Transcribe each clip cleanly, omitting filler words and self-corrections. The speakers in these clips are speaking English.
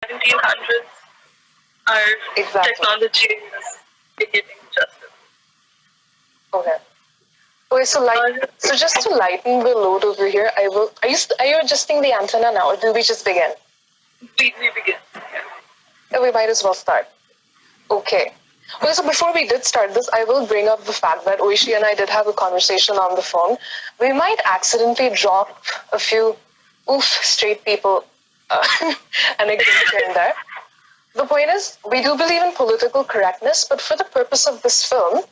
1700s, our technology is beginning justice. Okay. Okay, so just to lighten the load over here, I will. Are you adjusting the antenna now, or do we just begin? We begin. Yeah, we might as well start. Okay. Okay, so before we did start this, I will bring up the fact that Oishi and I did have a conversation on the phone. We might accidentally drop a few straight people anecdotes here and there. The point is, we do believe in political correctness, but for the purpose of this film,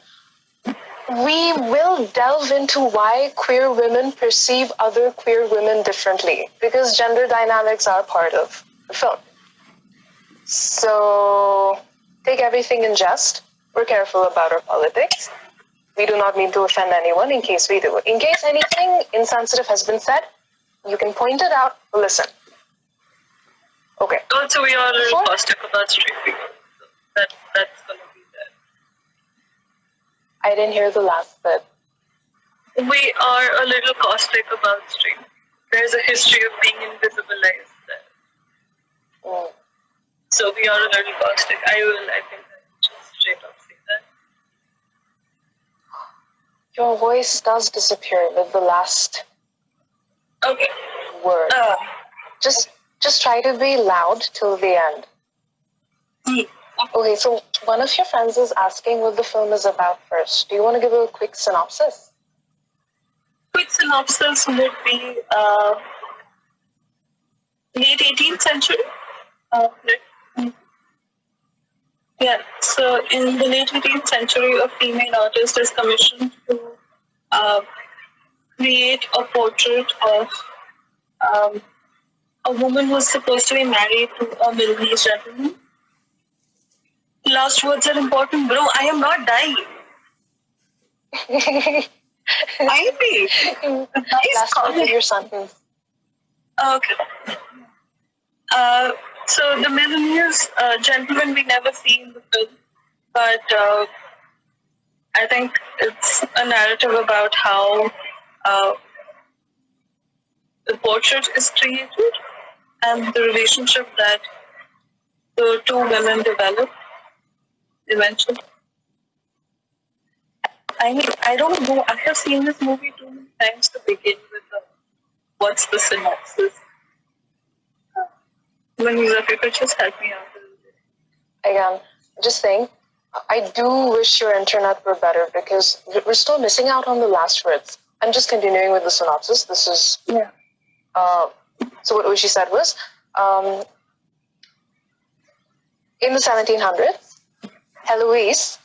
we will delve into why queer women perceive other queer women differently, because gender dynamics are part of the film. So take everything in jest. We're careful about our politics. We do not mean to offend anyone in case we do. In case anything insensitive has been said, you can point it out. Listen. Okay. Also, we are a little caustic about straight people. So that's going to be there. I didn't hear the last bit. We are a little caustic about straight people. There's a history of being invisibilized there. Mm. So we are a little caustic. I think just straight up say that. Your voice does disappear with the last word. Just try to be loud till the end. Okay, so one of your friends is asking what the film is about first. Do you want to give a quick synopsis? Quick synopsis would be late 18th century. Yeah, so in the late 18th century, a female artist is commissioned to create a portrait of a woman who's supposed to be married to a Milanese gentleman. Last words are important, bro. I am not dying. I be. Last word of your sentence. Okay. So the Milanese gentleman we never see in the film, but I think it's a narrative about how the portrait is created and the relationship that the two women develop eventually. I mean, I don't know. I have seen this movie too many times to begin with. What's the synopsis? Maniza, if you could just help me out a little bit. Again, just saying, I do wish your internet were better because we're still missing out on the last words. I'm just continuing with the synopsis. This is... Yeah. So what Oishi said was, in the 1700s, Heloise,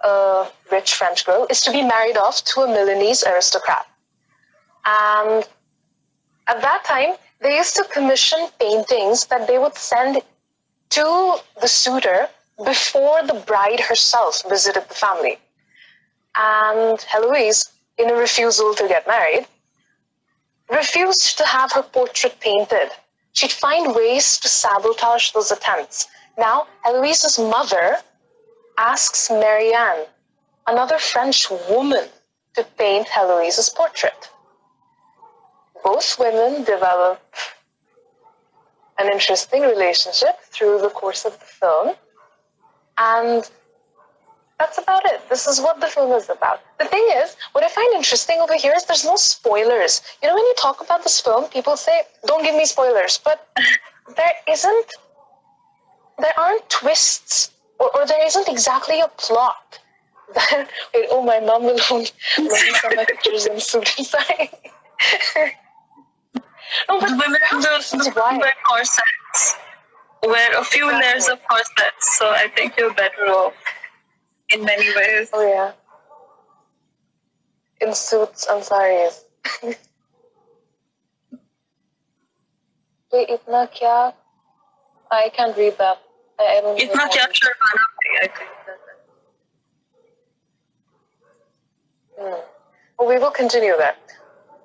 a rich French girl, is to be married off to a Milanese aristocrat. And at that time, they used to commission paintings that they would send to the suitor before the bride herself visited the family. And Heloise, in a refusal to get married, refused to have her portrait painted. She'd find ways to sabotage those attempts. Now, Heloise's mother asks Marianne, another French woman, to paint Heloise's portrait. Both women develop an interesting relationship through the course of the film, and that's about it. This is what the film is about. The thing is, what I find interesting over here is there's no spoilers. You know, when you talk about this film, people say, don't give me spoilers, but there aren't twists, or there isn't exactly a plot. Wait, oh, my mom will only send my pictures in suit. Sorry. No, but women wear corsets, wear a few layers of corsets, so I think you're better off in many ways. Oh, yeah. In suits and saris. Wait, itna kya? I can't read that. I don't know. Itna kya sharmana hai, I think. Well, we will continue that.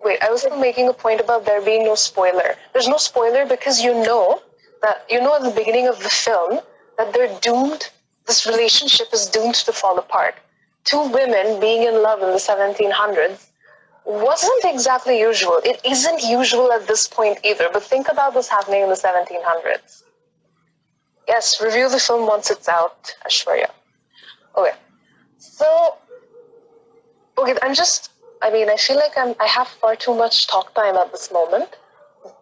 Wait, I was still making a point about there being no spoiler. There's no spoiler because you know at the beginning of the film that they're doomed, this relationship is doomed to fall apart. Two women being in love in the 1700s wasn't exactly usual. It isn't usual at this point either, but think about this happening in the 1700s. Yes, review the film once it's out, Ashwarya. Okay. So, okay, I feel like I have far too much talk time at this moment,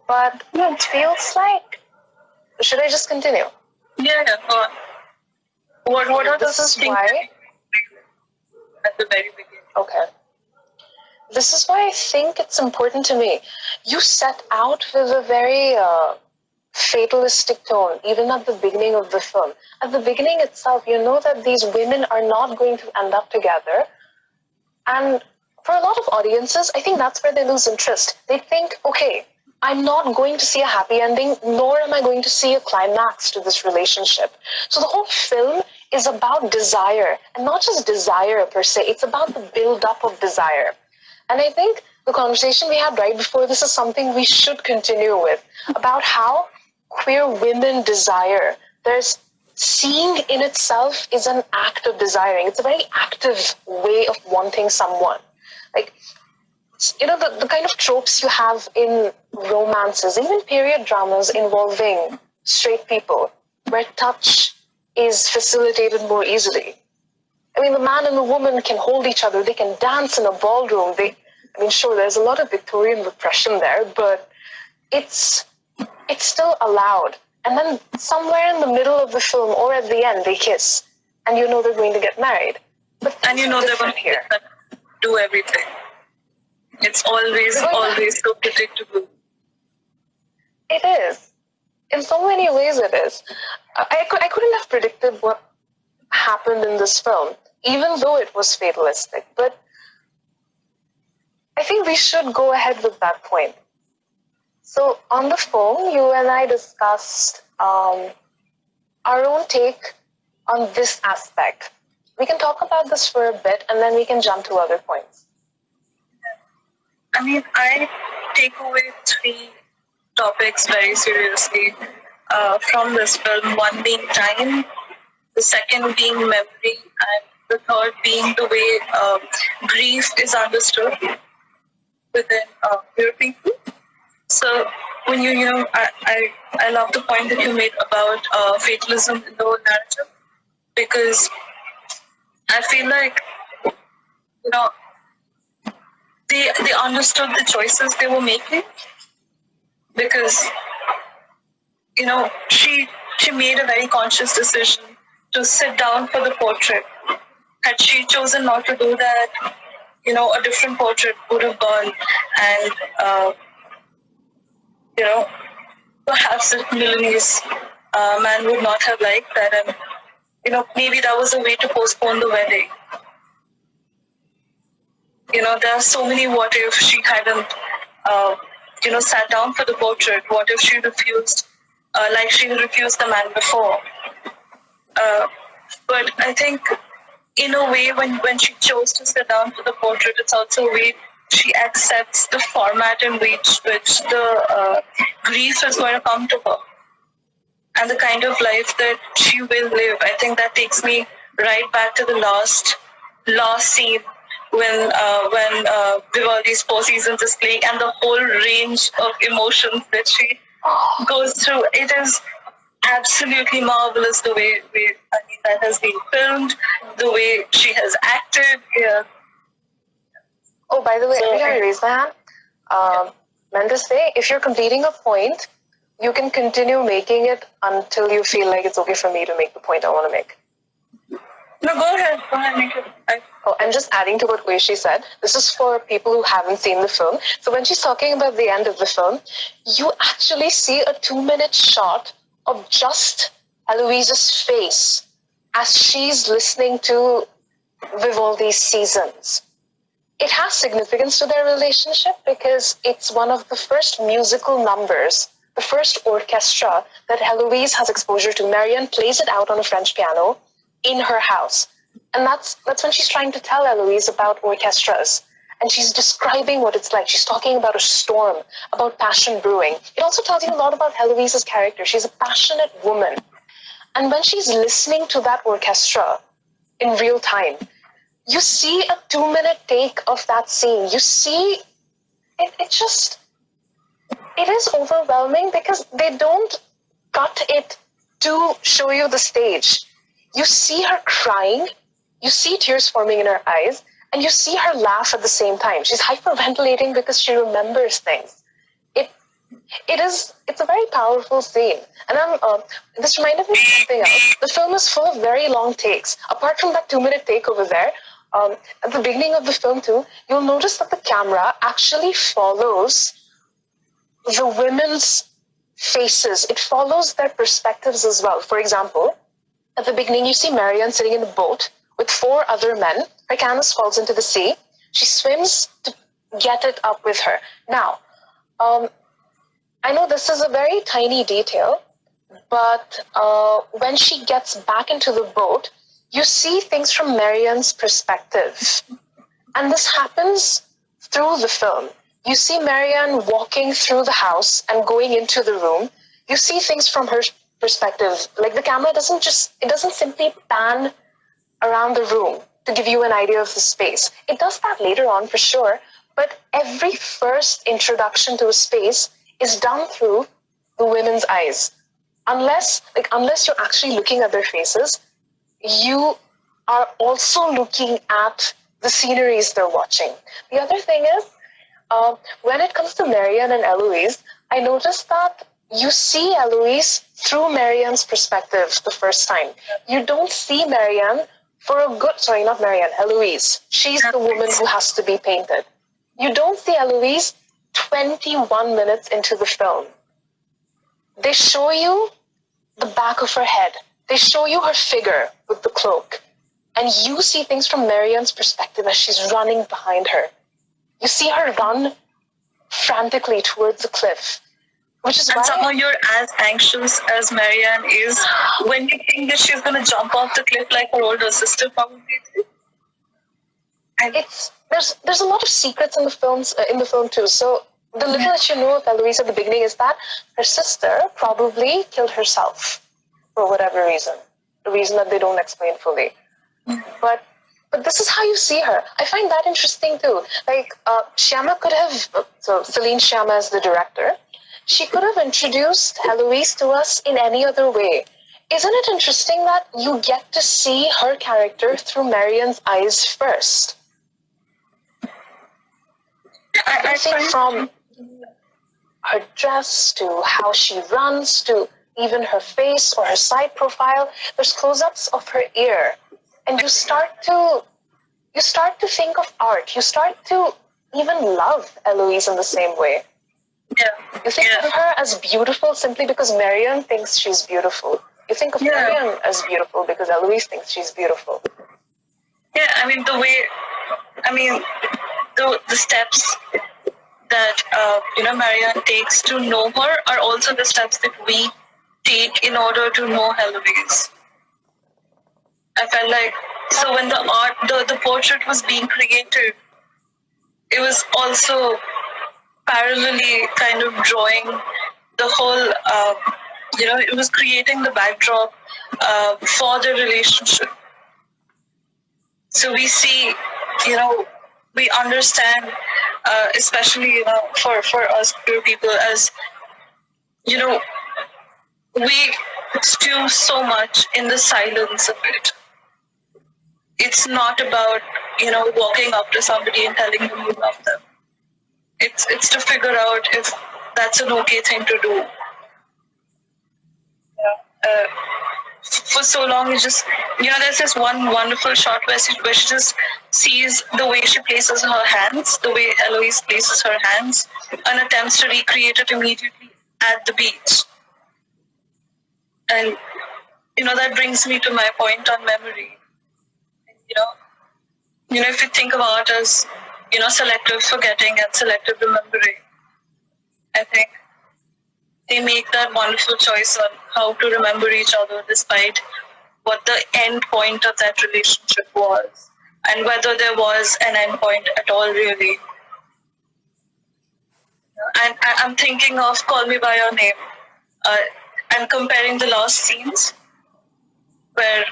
but it feels like, should I just continue? Yeah, go on. What are This the is things why, at the very beginning? okay. This is why I think it's important to me. You set out with a very fatalistic tone, even at the beginning of the film. At the beginning itself, you know that these women are not going to end up together. And for a lot of audiences, I think that's where they lose interest. They think, okay, I'm not going to see a happy ending, nor am I going to see a climax to this relationship. So the whole film is about desire, and not just desire per se, it's about the build-up of desire. And I think the conversation we had right before this is something we should continue with, about how queer women desire. There's seeing in itself is an act of desiring. It's a very active way of wanting someone. Like, the kind of tropes you have in romances, even period dramas involving straight people, where touch is facilitated more easily. I mean, the man and the woman can hold each other, they can dance in a ballroom. Sure, there's a lot of Victorian repression there, but it's still allowed. And then somewhere in the middle of the film or at the end, they kiss, and you know they're going to get married. But and you know they're going to do everything. It's always so predictable. It is. In so many ways, it is. I couldn't have predicted what happened in this film, even though it was fatalistic. But I think we should go ahead with that point. So on the phone, you and I discussed our own take on this aspect. We can talk about this for a bit, and then we can jump to other points. I mean, I take away 3 topics very seriously from this film. One being time, the second being memory, and the third being the way grief is understood within queer people. So when I love the point that you made about fatalism in the whole narrative, because I feel like they understood the choices they were making, because she made a very conscious decision to sit down for the portrait. Had she chosen not to do that, a different portrait would have gone, and perhaps the Milanese man would not have liked that, and maybe that was a way to postpone the wedding. There are so many what if she hadn't, sat down for the portrait. What if she refused, like she refused the man before? But I think, in a way, when she chose to sit down for the portrait, it's also a way she accepts the format in which the grief is going to come to her, and the kind of life that she will live. I think that takes me right back to the last scene when Vivaldi's Four Seasons is playing, and the whole range of emotions that she goes through. It is absolutely marvelous the way that has been filmed, the way she has acted. Yeah. Oh, by the way, every time I raise my hand, meant to say, if you're completing a point, you can continue making it until you feel like it's okay for me to make the point I want to make. No, go ahead, make it. Oh, I'm just adding to what Oishi said. This is for people who haven't seen the film. So when she's talking about the end of the film, you actually see a 2-minute shot of just Eloise's face as she's listening to Vivaldi's Seasons. It has significance to their relationship because it's one of the first musical numbers, the first orchestra that Heloise has exposure to. Marianne plays it out on a French piano in her house. And that's when she's trying to tell Eloise about orchestras. And she's describing what it's like. She's talking about a storm, about passion brewing. It also tells you a lot about Heloise's character. She's a passionate woman. And when she's listening to that orchestra in real time, you see a 2-minute take of that scene. You see, it is overwhelming because they don't cut it to show you the stage. You see her crying, you see tears forming in her eyes, and you see her laugh at the same time. She's hyperventilating because she remembers things. It's a very powerful scene. And this reminded me of something else. The film is full of very long takes. Apart from that 2-minute take over there, at the beginning of the film too, you'll notice that the camera actually follows the women's faces. It follows their perspectives as well. For example, at the beginning, you see Marianne sitting in a boat with 4 other men. Her canvas falls into the sea. She swims to get it up with her. Now, I know this is a very tiny detail, but when she gets back into the boat, you see things from Marianne's perspective. And this happens through the film. You see Marianne walking through the house and going into the room. You see things from her perspective. Like the camera doesn't simply pan around the room to give you an idea of the space. It does that later on for sure, but every first introduction to a space is done through the women's eyes. Unless you're actually looking at their faces, you are also looking at the sceneries they're watching. The other thing is, when it comes to Marianne and Eloise, I noticed that you see Eloise through Marianne's perspective the first time. You don't see Marianne Eloise. She's the woman who has to be painted. You don't see Eloise 21 minutes into the film. They show you the back of her head. They show you her figure with the cloak. And you see things from Marianne's perspective as she's running behind her. You see her run frantically towards the cliff. Which is and somehow you're as anxious as Marianne is when you think that she's going to jump off the cliff like her older sister probably did. And there's a lot of secrets in the film too. So the little that you know of Eloise at the beginning is that her sister probably killed herself for whatever reason, a reason that they don't explain fully. But this is how you see her. I find that interesting too. Like Sciamma could have, so Céline Sciamma is the director. She could have introduced Eloise to us in any other way. Isn't it interesting that you get to see her character through Marianne's eyes first? I think from her dress to how she runs to even her face or her side profile, there's close-ups of her ear. And you start to think of art. You start to even love Eloise in the same way. Yeah. You think of her as beautiful simply because Marianne thinks she's beautiful. You think of Marianne as beautiful because Eloise thinks she's beautiful. Yeah, the steps that Marianne takes to know her are also the steps that we take in order to know Eloise. I felt like, so when the portrait was being created, it was also parallelly kind of drawing the whole, it was creating the backdrop for the relationship. So we see, we understand, especially, for us queer people, as, we stew so much in the silence of it. It's not about, walking up to somebody and telling them you love them. It's to figure out if that's an okay thing to do. For so long, it's just, there's this one wonderful shot where she just sees the way she places her hands, the way Eloise places her hands, and attempts to recreate it immediately at the beach. And, that brings me to my point on memory. If you think of art as, selective forgetting and selective remembering, I think they make that wonderful choice on how to remember each other despite what the end point of that relationship was and whether there was an end point at all, really. And I'm thinking of Call Me By Your Name and comparing the last scenes where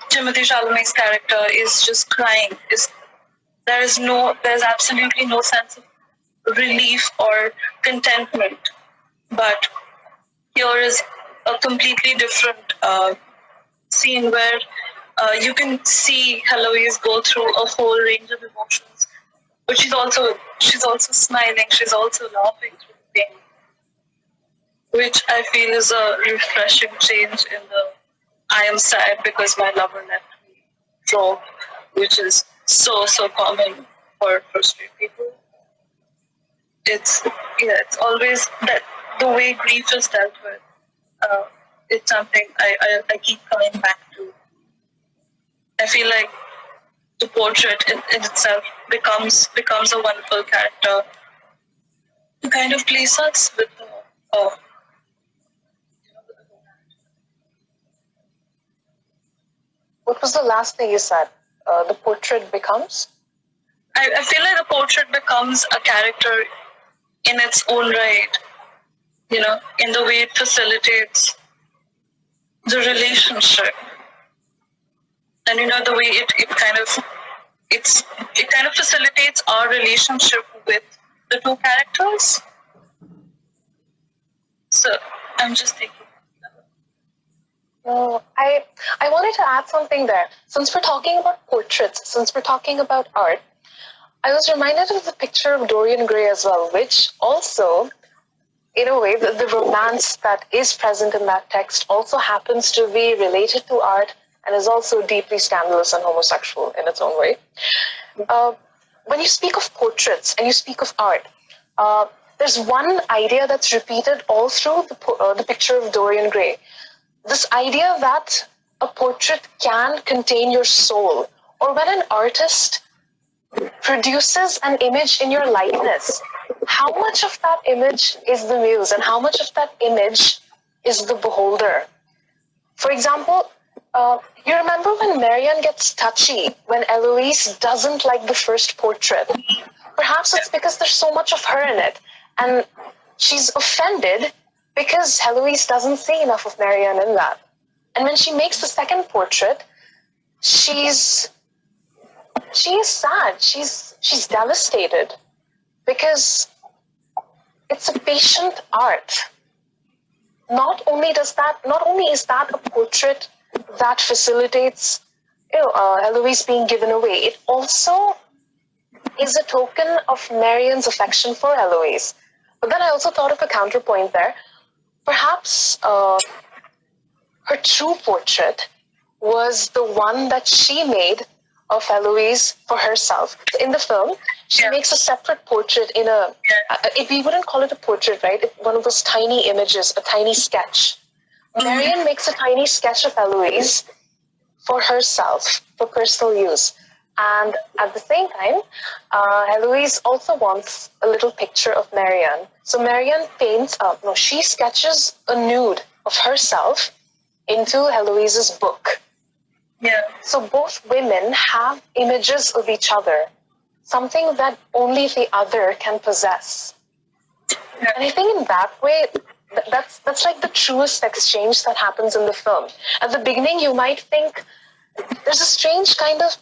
Timothy Chalamet's character is just crying. There's absolutely no sense of relief or contentment. But here is a completely different scene where you can see Heloise go through a whole range of emotions, but she's also smiling, she's also laughing through the pain, which I feel is a refreshing change in the "I am sad because my lover left me" trope, which is so common for straight people. It's always that the way grief is dealt with. It's something I keep coming back to. I feel like the portrait in itself becomes a wonderful character to kind of place us with the What was the last thing you said? The portrait becomes? I feel like the portrait becomes a character in its own right, in the way it facilitates the relationship. And the way it kind of facilitates our relationship with the two characters. So I'm just thinking. I wanted to add something there. Since we're talking about portraits, since we're talking about art, I was reminded of the picture of Dorian Gray as well, which also, in a way, the romance that is present in that text also happens to be related to art and is also deeply scandalous and homosexual in its own way. When you speak of portraits and you speak of art, there's one idea that's repeated all through the picture of Dorian Gray. This idea that a portrait can contain your soul, or when an artist produces an image in your likeness, how much of that image is the muse and how much of that image is the beholder? For example, you remember when Marianne gets touchy when Eloise doesn't like the first portrait? Perhaps it's because there's so much of her in it, and she's offended because Heloise doesn't see enough of Marianne in that. And when she makes the second portrait, she is sad. She's devastated because it's a patient art. Not only is that a portrait that facilitates Heloise being given away, it also is a token of Marianne's affection for Heloise. But then I also thought of a counterpoint there. Perhaps her true portrait was the one that she made of Heloise for herself. In the film, she makes a separate portrait we wouldn't call it a portrait, right? One of those tiny images, a tiny sketch. Marianne makes a tiny sketch of Heloise for herself, for personal use. And at the same time, Heloise also wants a little picture of Marianne. So Marianne she sketches a nude of herself into Heloise's book. Yeah. So both women have images of each other, something that only the other can possess. Yeah. And I think in that way, that's like the truest exchange that happens in the film. At the beginning, you might think, there's a strange kind of,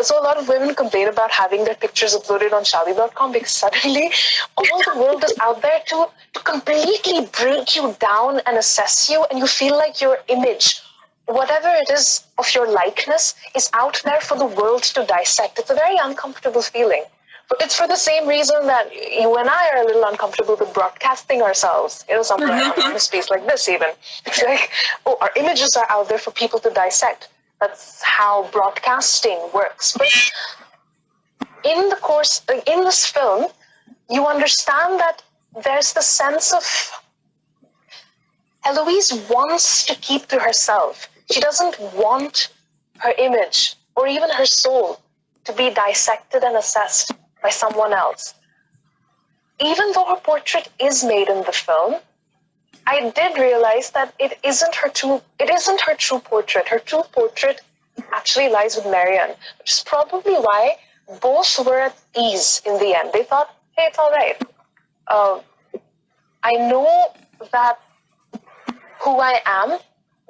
so a lot of women complain about having their pictures uploaded on Shadi.com because suddenly all the world is out there to completely break you down and assess you, and you feel like your image, whatever it is of your likeness, is out there for the world to dissect. It's a very uncomfortable feeling. But it's for the same reason that you and I are a little uncomfortable with broadcasting ourselves, somewhere in a space like this even. It's like, our images are out there for people to dissect. That's how broadcasting works. But in this film, you understand that there's the sense of Heloise wants to keep to herself. She doesn't want her image or even her soul to be dissected and assessed by someone else. Even though her portrait is made in the film, I did realize that it isn't her true portrait. Her true portrait actually lies with Marianne, which is probably why both were at ease in the end. They thought, hey, it's all right. I know that who I am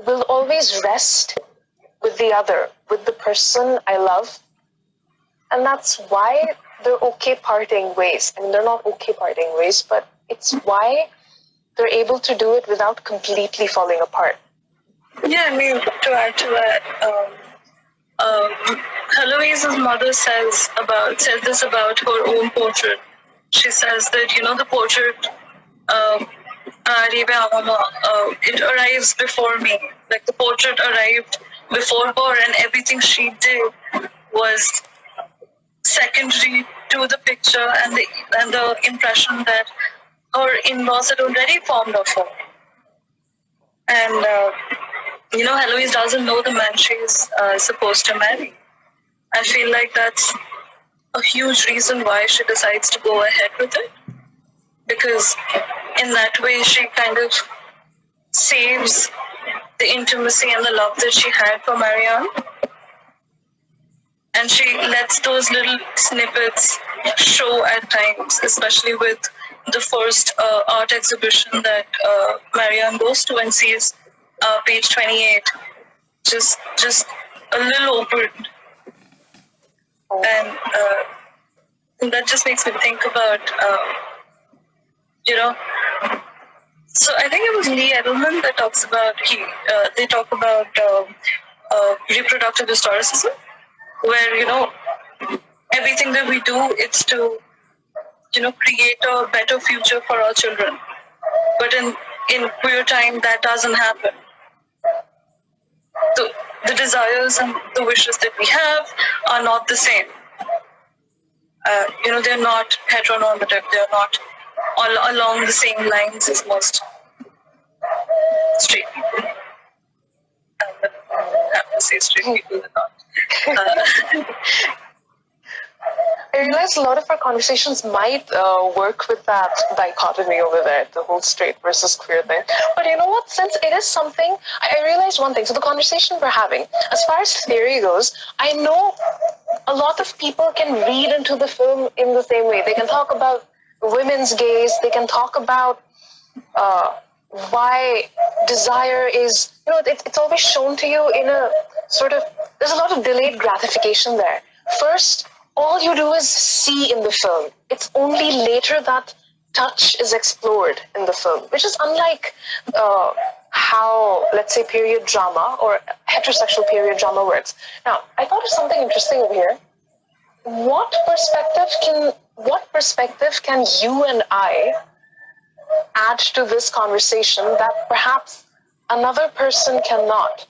will always rest with the other, with the person I love. And that's why they're okay parting ways. I mean, they're not okay parting ways, but it's why they're able to do it without completely falling apart. Yeah, I mean, to add to that, Heloise's mother says this about her own portrait. She says that, the portrait, it arrives before me. Like, the portrait arrived before her, and everything she did was secondary to the picture and the impression that her in-laws had already formed of her. And Heloise doesn't know the man she's supposed to marry. I feel like that's a huge reason why she decides to go ahead with it, because in that way she kind of saves the intimacy and the love that she had for Marianne, and she lets those little snippets show at times, especially with the first art exhibition that Marianne goes to and sees page 28, just a little opened. And that just makes me think about, so I think it was Lee Edelman that talks about, they talk about reproductive historicism, where, everything that we do, it's to, create a better future for our children. But in queer time, that doesn't happen. The desires and the wishes that we have are not the same. They're not heteronormative. They're not all along the same lines as most straight people. I have to say straight people are not. I realize a lot of our conversations might work with that dichotomy over there, the whole straight versus queer thing. But you know what? Since it is something, I realized one thing. So the conversation we're having, as far as theory goes, I know a lot of people can read into the film in the same way. They can talk about women's gaze. They can talk about why desire is, it's always shown to you in a sort of, there's a lot of delayed gratification there. First, all you do is see in the film. It's only later that touch is explored in the film, which is unlike how, let's say, period drama or heterosexual period drama works. Now, I thought of something interesting over here. What perspective can you and I add to this conversation that perhaps another person cannot?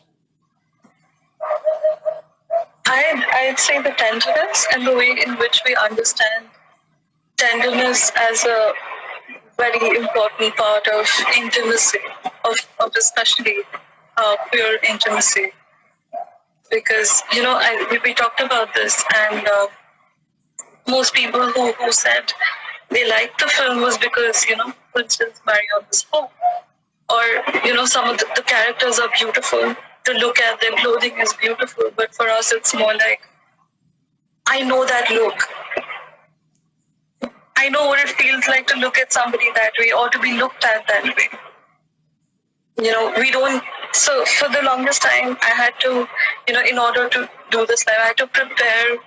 I'd say the tenderness and the way in which we understand tenderness as a very important part of intimacy, of especially queer intimacy. Because, we talked about this, and most people who said they liked the film was because, for instance, Marion was home. Or, some of the characters are beautiful. To look at their clothing is beautiful, but for us it's more like, I know that look. I know what it feels like to look at somebody that way or to be looked at that way. We don't, so for the longest time I had to, in order to do this live, I had to prepare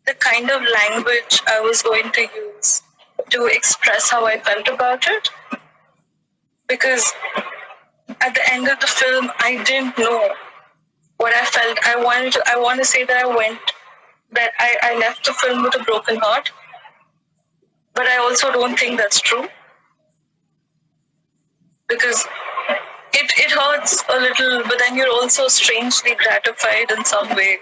the kind of language I was going to use to express how I felt about it. Because at the end of the film, I didn't know what I felt. I want to say that I left the film with a broken heart, but I also don't think that's true, because it hurts a little, but then you're also strangely gratified in some way.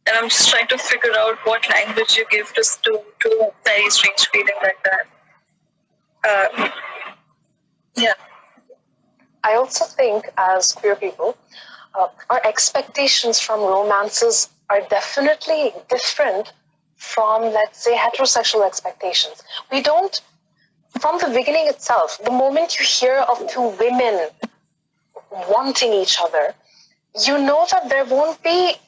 And I'm just trying to figure out what language you give to a very strange feeling like that. Yeah. I also think, as queer people, our expectations from romances are definitely different from, let's say, heterosexual expectations. We don't, from the beginning itself, the moment you hear of two women wanting each other, you know that there won't be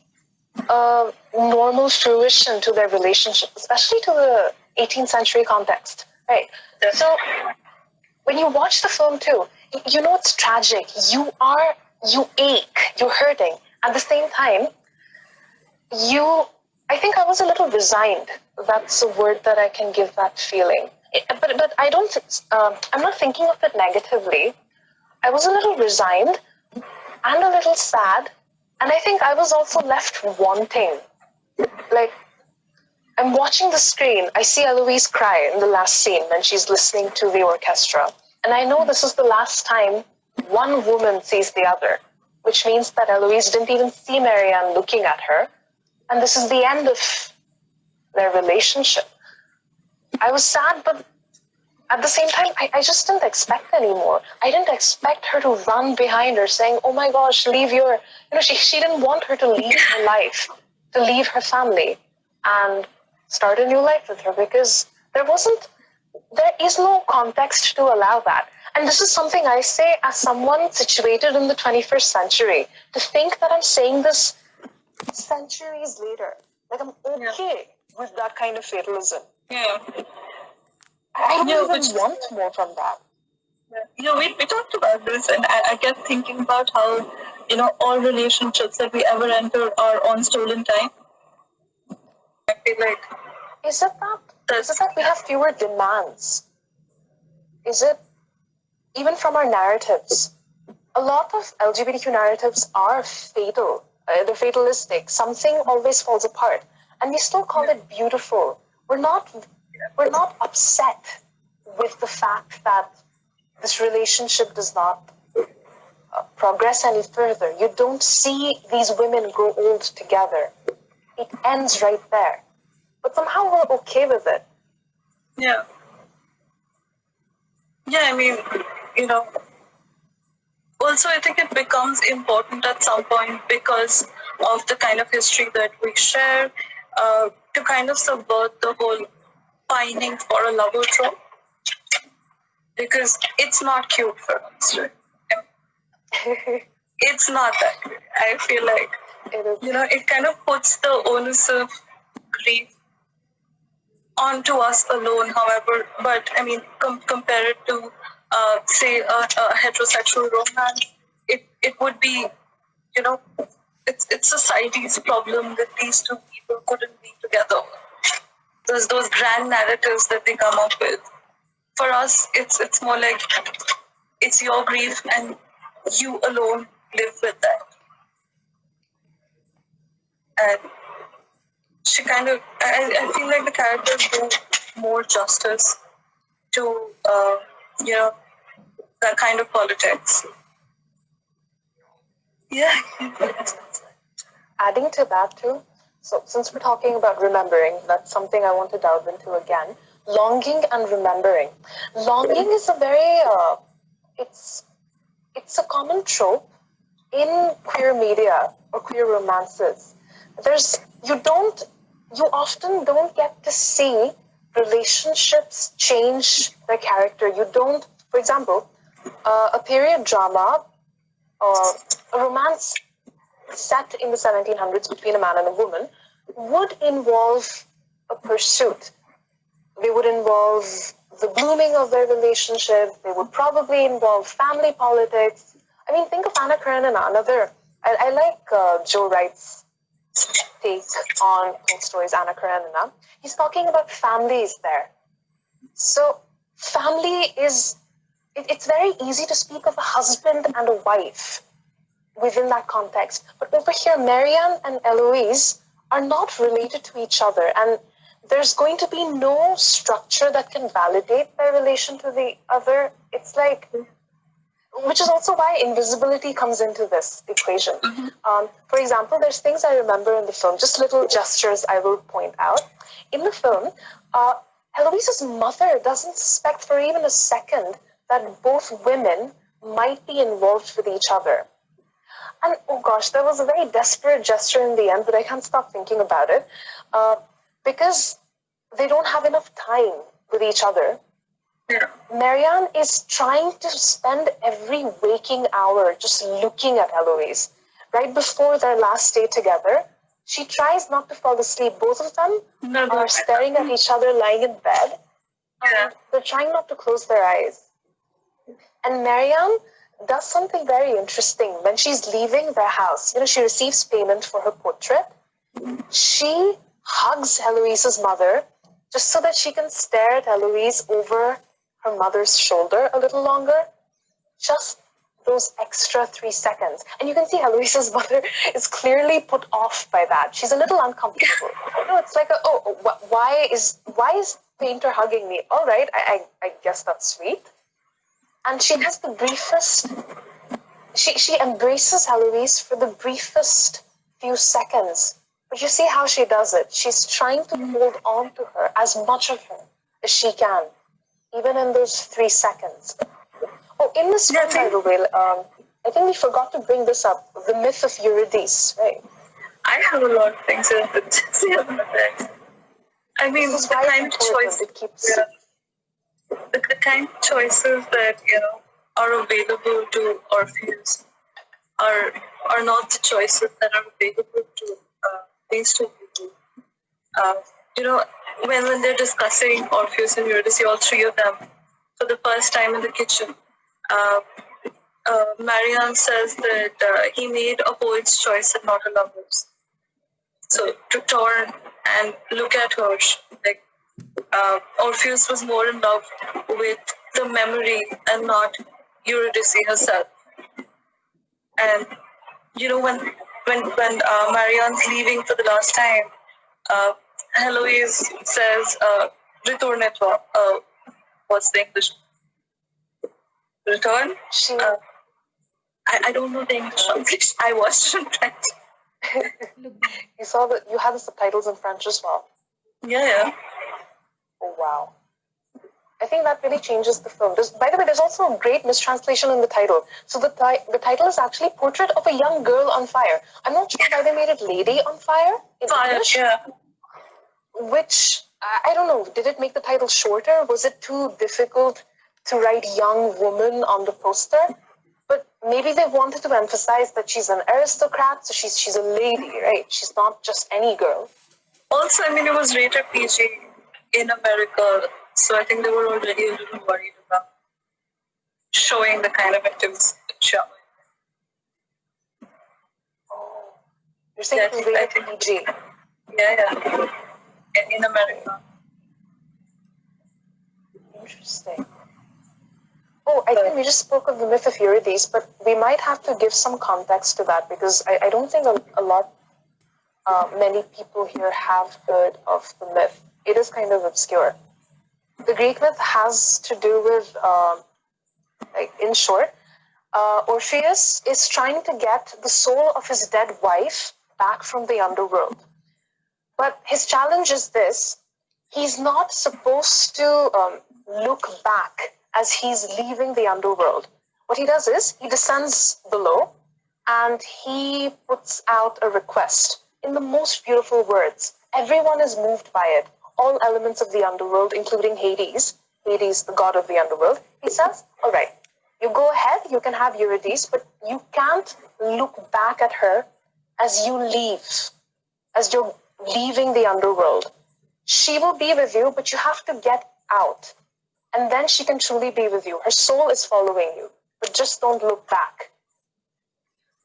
a normal fruition to their relationship, especially to the 18th century context, right? So when you watch the film too, you know it's tragic. You ache, you're hurting. At the same time, I think I was a little resigned. That's a word that I can give that feeling. But I don't. I'm not thinking of it negatively. I was a little resigned and a little sad, and I think I was also left wanting. Like, I'm watching the screen. I see Eloise cry in the last scene when she's listening to the orchestra, and I know this is the last time one woman sees the other, which means that Eloise didn't even see Marianne looking at her, and this is the end of their relationship. I was sad, but at the same time, I just didn't expect anymore. I didn't expect her to run behind her saying, oh my gosh, leave your... she didn't want her to leave her life, to leave her family and start a new life with her, because there is no context to allow that. And this is something I say as someone situated in the 21st century. To think that I'm saying this centuries later, like I'm okay with that kind of fatalism. Yeah. I don't even want more from that. We talked about this, and I kept thinking about how, all relationships that we ever enter are on stolen time. I feel like... Is it that we have fewer demands? Is it, even from our narratives, a lot of LGBTQ narratives are fatal. They're fatalistic. Something always falls apart. And we still call it beautiful. We're not upset with the fact that this relationship does not progress any further. You don't see these women grow old together. It ends right there. But somehow we're okay with it. Yeah. Yeah, I mean, also I think it becomes important at some point because of the kind of history that we share, to kind of subvert the whole pining for a lover trope. Because it's not cute for us, right? It's not that good. I feel like, it kind of puts the onus of grief onto us alone, however, but I mean, compare it to, say, a heterosexual romance, it would be, it's society's problem that these two people couldn't be together. Those grand narratives that they come up with. For us, it's more like it's your grief and you alone live with that. And she kind of, I feel like the characters do more justice to, that kind of politics. Yeah. Adding to that too, so since we're talking about remembering, that's something I want to delve into again. Longing and remembering. Longing is a very, it's a common trope in queer media or queer romances. You often don't get to see relationships change their character. You don't, for example, a period drama or a romance set in the 1700s between a man and a woman would involve a pursuit. They would involve the blooming of their relationship. They would probably involve family politics. I mean, think of Anna Karenina, I like Joe Wright's take on Tolstoy's Anna Karenina. He's talking about families there. So family it's very easy to speak of a husband and a wife within that context. But over here, Marianne and Eloise are not related to each other, and there's going to be no structure that can validate their relation to the other. It's like, which is also why invisibility comes into this equation. For example, there's things I remember in the film, just little gestures I will point out. In the film, Eloise's mother doesn't suspect for even a second that both women might be involved with each other. And oh gosh, there was a very desperate gesture in the end, but I can't stop thinking about it. Because they don't have enough time with each other. Yeah. Marianne is trying to spend every waking hour just looking at Eloise. Right before their last day together, she tries not to fall asleep. Both of them are staring at each other lying in bed. And they're trying not to close their eyes. And Marianne does something very interesting. When she's leaving their house, she receives payment for her portrait. She hugs Eloise's mother just so that she can stare at Eloise over her mother's shoulder a little longer. Just those extra 3 seconds. And you can see Eloise's mother is clearly put off by that. She's a little uncomfortable. It's like, why is Painter hugging me? All right, I guess that's sweet. And she has the briefest, she embraces Eloise for the briefest few seconds. But you see how she does it. She's trying to hold on to her, as much of her as she can, even in those 3 seconds. Oh, in this film, by the way, I think we forgot to bring this up, the myth of Eurydice, right? I have a lot of things to say about that. I mean, the kind of choices, the kind of choices that, are available to Orpheus are not the choices that are available to most of people. When they're discussing Orpheus and Eurydice, all three of them, for the first time in the kitchen, Marianne says that he made a poet's choice and not a lover's. So to turn and look at her, like Orpheus was more in love with the memory and not Eurydice herself. And when Marianne's leaving for the last time, Heloise says, "Retourne-toi." What's the English? Return? I don't know the English translation. I watched it in French. You saw that you had the subtitles in French as well. Yeah. Oh wow. I think that really changes the film. By the way, there's also a great mistranslation in the title. So the title is actually Portrait of a Young Girl on Fire. I'm not sure why they made it Lady on Fire in English. Yeah. Which, I don't know, did it make the title shorter? Was it too difficult to write young woman on the poster? But maybe they wanted to emphasize that she's an aristocrat, so she's a lady, right? She's not just any girl. Also, it was rated PG in America, so I think they were already a little worried about showing the kind of intimacy that Sciamma. Oh, you're saying it was rated PG? Yeah. In America. Interesting. Oh, I think we just spoke of the myth of Eurydice, but we might have to give some context to that because I don't think many people here have heard of the myth. It is kind of obscure. The Greek myth has to do with, in short, Orpheus is trying to get the soul of his dead wife back from the underworld. But his challenge is this: he's not supposed to look back as he's leaving the underworld. What he does is he descends below and he puts out a request in the most beautiful words. Everyone is moved by it. All elements of the underworld, including Hades, the god of the underworld. He says, all right, you go ahead, you can have Eurydice, but you can't look back at her as you leave, as you're leaving the underworld. She will be with you, but you have to get out. And then she can truly be with you. Her soul is following you, but just don't look back.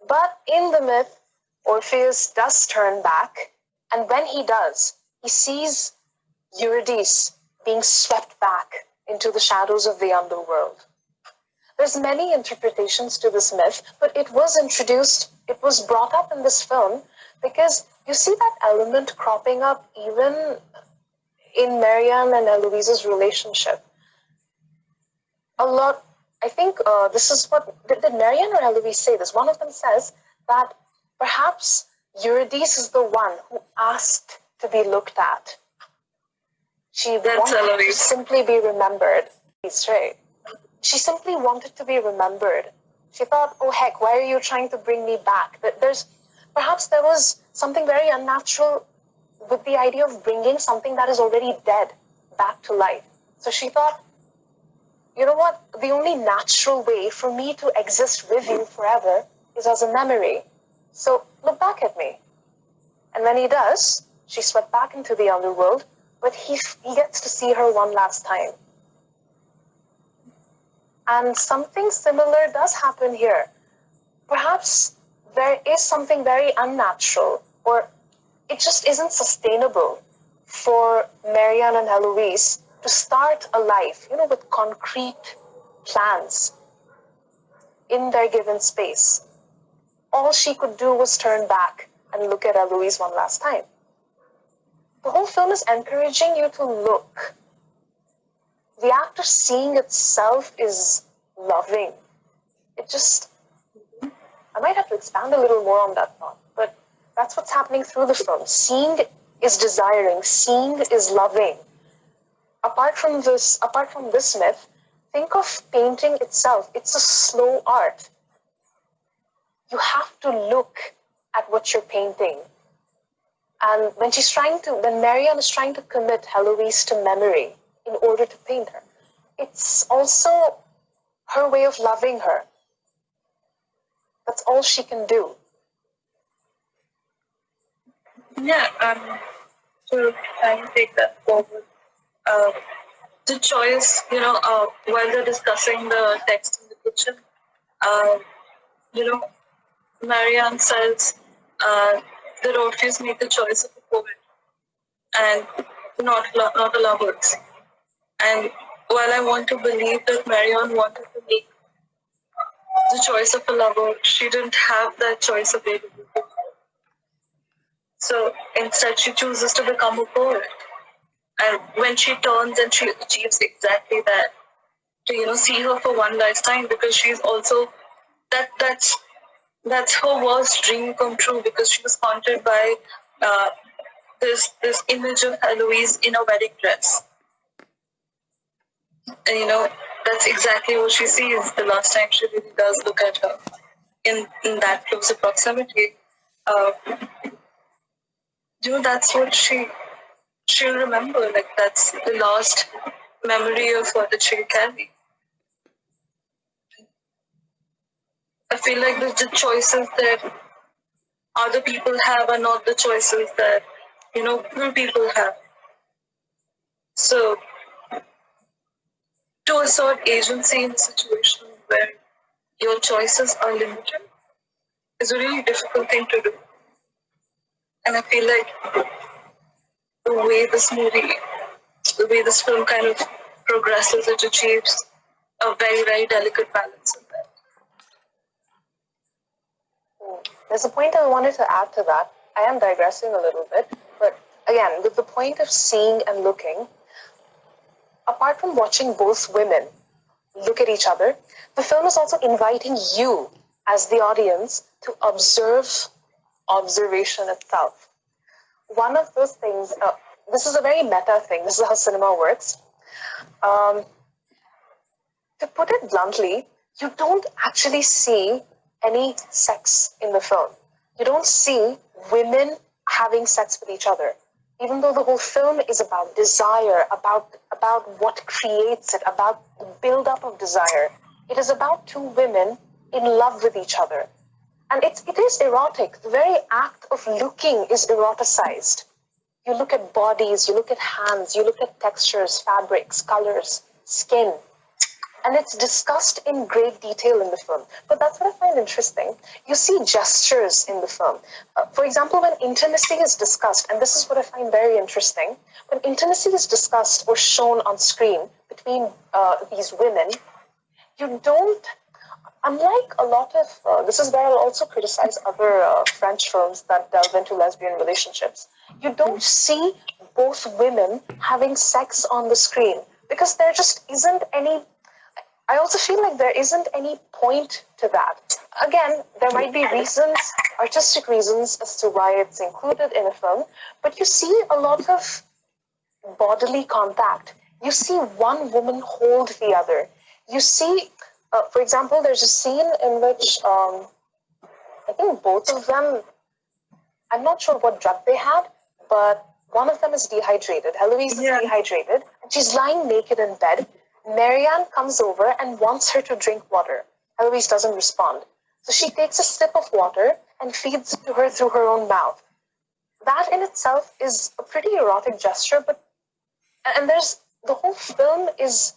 But in the myth, Orpheus does turn back, and when he does, he sees Eurydice being swept back into the shadows of the underworld. There's many interpretations to this myth, but it was brought up in this film because you see that element cropping up even in Marianne and Eloise's relationship. A lot, I think this is what, did Marianne or Eloise say this? One of them says that perhaps Eurydice is the one who asked to be looked at. She wanted to simply be remembered. That's right. She simply wanted to be remembered. She thought, oh heck, why are you trying to bring me back? Perhaps there was something very unnatural with the idea of bringing something that is already dead back to life. So she thought, you know what? The only natural way for me to exist with you forever is as a memory. So look back at me. And when he does, she's swept back into the underworld, but he gets to see her one last time. And something similar does happen here. Perhaps there is something very unnatural, or it just isn't sustainable for Marianne and Heloise to start a life, with concrete plans in their given space. All she could do was turn back and look at Heloise one last time. The whole film is encouraging you to look. The act of seeing itself is loving. I might have to expand a little more on that thought, but that's what's happening through the film. Seeing is desiring, seeing is loving. Apart from this myth, think of painting itself. It's a slow art. You have to look at what you're painting. And when Marianne is trying to commit Heloise to memory in order to paint her, it's also her way of loving her. That's all she can do. Yeah, to try and take that forward. The choice, while they're discussing the text in the kitchen, Marianne says that Orpheus made the choice of a poet and not a lovers. And while I want to believe that Marianne wanted to make the choice of a lover, she didn't have that choice available. So instead, she chooses to become a poet. And when she turns and she achieves exactly that, to see her for one lifetime, because she's also that's her worst dream come true, because she was haunted by this image of Heloise in a wedding dress. And that's exactly what she sees the last time she really does look at her in that close proximity. That's what she'll remember. Like, that's the last memory of her that she'll carry. I feel like the choices that other people have are not the choices that poor people have. So to assert agency in a situation where your choices are limited is a really difficult thing to do. And I feel like the way this film kind of progresses, it achieves a very, very delicate balance of that. There's a point I wanted to add to that. I am digressing a little bit, but again, with the point of seeing and looking, apart from watching both women look at each other, the film is also inviting you as the audience to observe observation itself. One of those things, this is a very meta thing, this is how cinema works. To put it bluntly, you don't actually see any sex in the film. You don't see women having sex with each other. Even though the whole film is about desire, about what creates it, about the build-up of desire, it is about two women in love with each other. And it is erotic. The very act of looking is eroticized. You look at bodies, you look at hands, you look at textures, fabrics, colors, skin. And it's discussed in great detail in the film. But that's what I find interesting. You see gestures in the film. For example, when intimacy is discussed, and this is what I find very interesting, when intimacy is discussed or shown on screen between these women, you don't, unlike a lot of, this is where I'll also criticize other French films that delve into lesbian relationships, you don't see both women having sex on the screen because there just isn't any. I also feel like there isn't any point to that. Again, there might be reasons, artistic reasons, as to why it's included in a film, but you see a lot of bodily contact. You see one woman hold the other. You see, for example, there's a scene in which I think both of them, I'm not sure what drug they had, but one of them is dehydrated. Heloise is dehydrated, and she's lying naked in bed. Marianne comes over and wants her to drink water. Heloise doesn't respond. So she takes a sip of water and feeds it to her through her own mouth. That in itself is a pretty erotic gesture, and the whole film is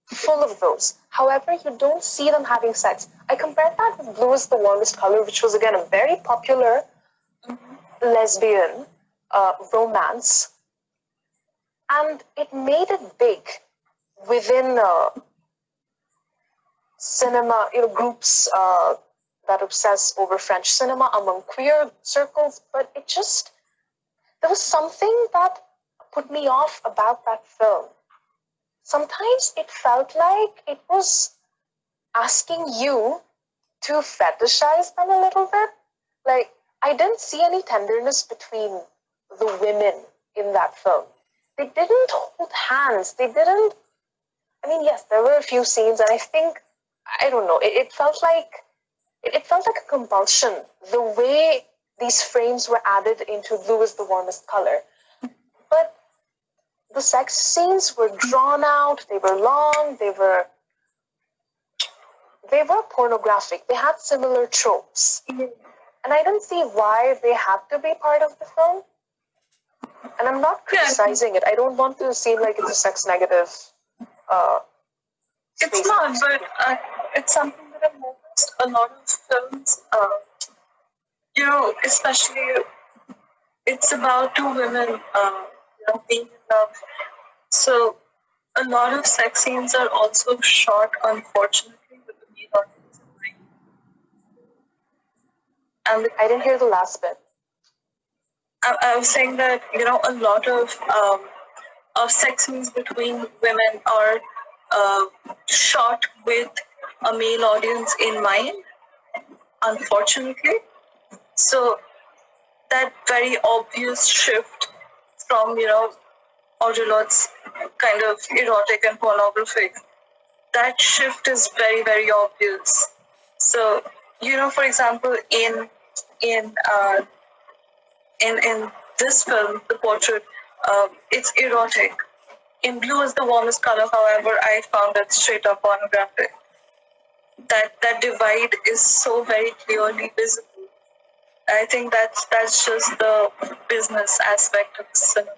full of those. However, you don't see them having sex. I compared that with Blue is the Warmest Color, which was again a very popular lesbian romance. And it made it big within cinema, groups that obsess over French cinema among queer circles. But there was something that put me off about that film. Sometimes it felt like it was asking you to fetishize them a little bit. Like, I didn't see any tenderness between the women in that film. They didn't hold hands. They didn't. I mean, yes, there were a few scenes, and I don't know, it felt like a compulsion. The way these frames were added into Blue is the Warmest Color. But the sex scenes were drawn out, they were long, they were pornographic. They had similar tropes. And I didn't see why they had to be part of the film. And I'm not criticizing it. I don't want to seem like it's a sex negative. It's not, but it's something that I've noticed. A lot of films, especially it's about two women, being in love. So a lot of sex scenes are also shot, unfortunately, with the male audience in mind. And I didn't hear the last bit. I was saying that a lot of sex scenes between women are shot with a male audience in mind, unfortunately. So that very obvious shift from Audelot's kind of erotic and pornographic, that shift is very, very obvious. So for example, in this film, The Portrait, it's erotic. In Blue is the Warmest Color, however, I found it straight up pornographic. That divide is so very clearly visible. I think that's just the business aspect of cinema.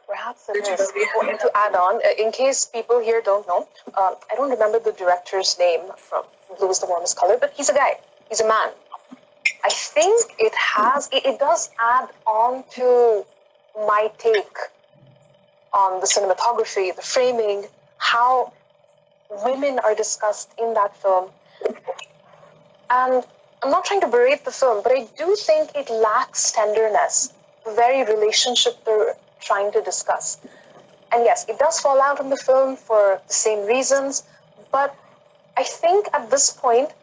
Perhaps it is. To add on, in case people here don't know, I don't remember the director's name from Blue is the Warmest Color, but he's a guy. He's a man. I think it does add on to my take on the cinematography, the framing, how women are discussed in that film. And I'm not trying to berate the film, but I do think it lacks tenderness, the very relationship they're trying to discuss. And yes, it does fall out in the film for the same reasons, but I think at this point,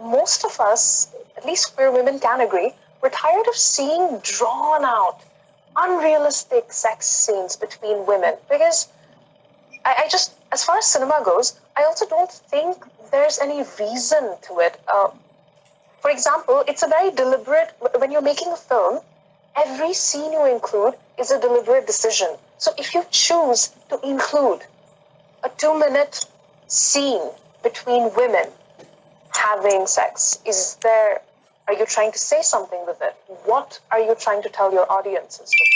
most of us, at least queer women can agree, we're tired of seeing drawn out, unrealistic sex scenes between women. Because I just, as far as cinema goes, I also don't think there's any reason to it. For example, it's a very deliberate, when you're making a film, every scene you include is a deliberate decision. So if you choose to include a 2-minute scene between women having sex, are you trying to say something with it? What are you trying to tell your audiences with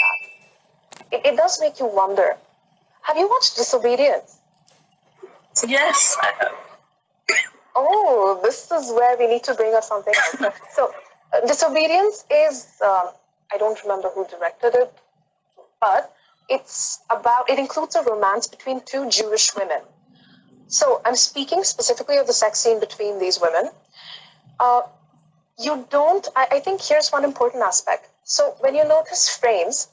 that? It does make you wonder. Have you watched Disobedience? Yes, I have. Oh, this is where we need to bring up something else. So, Disobedience is, I don't remember who directed it, but it includes a romance between two Jewish women. So, I'm speaking specifically of the sex scene between these women. I think here's one important aspect. So, when you notice frames,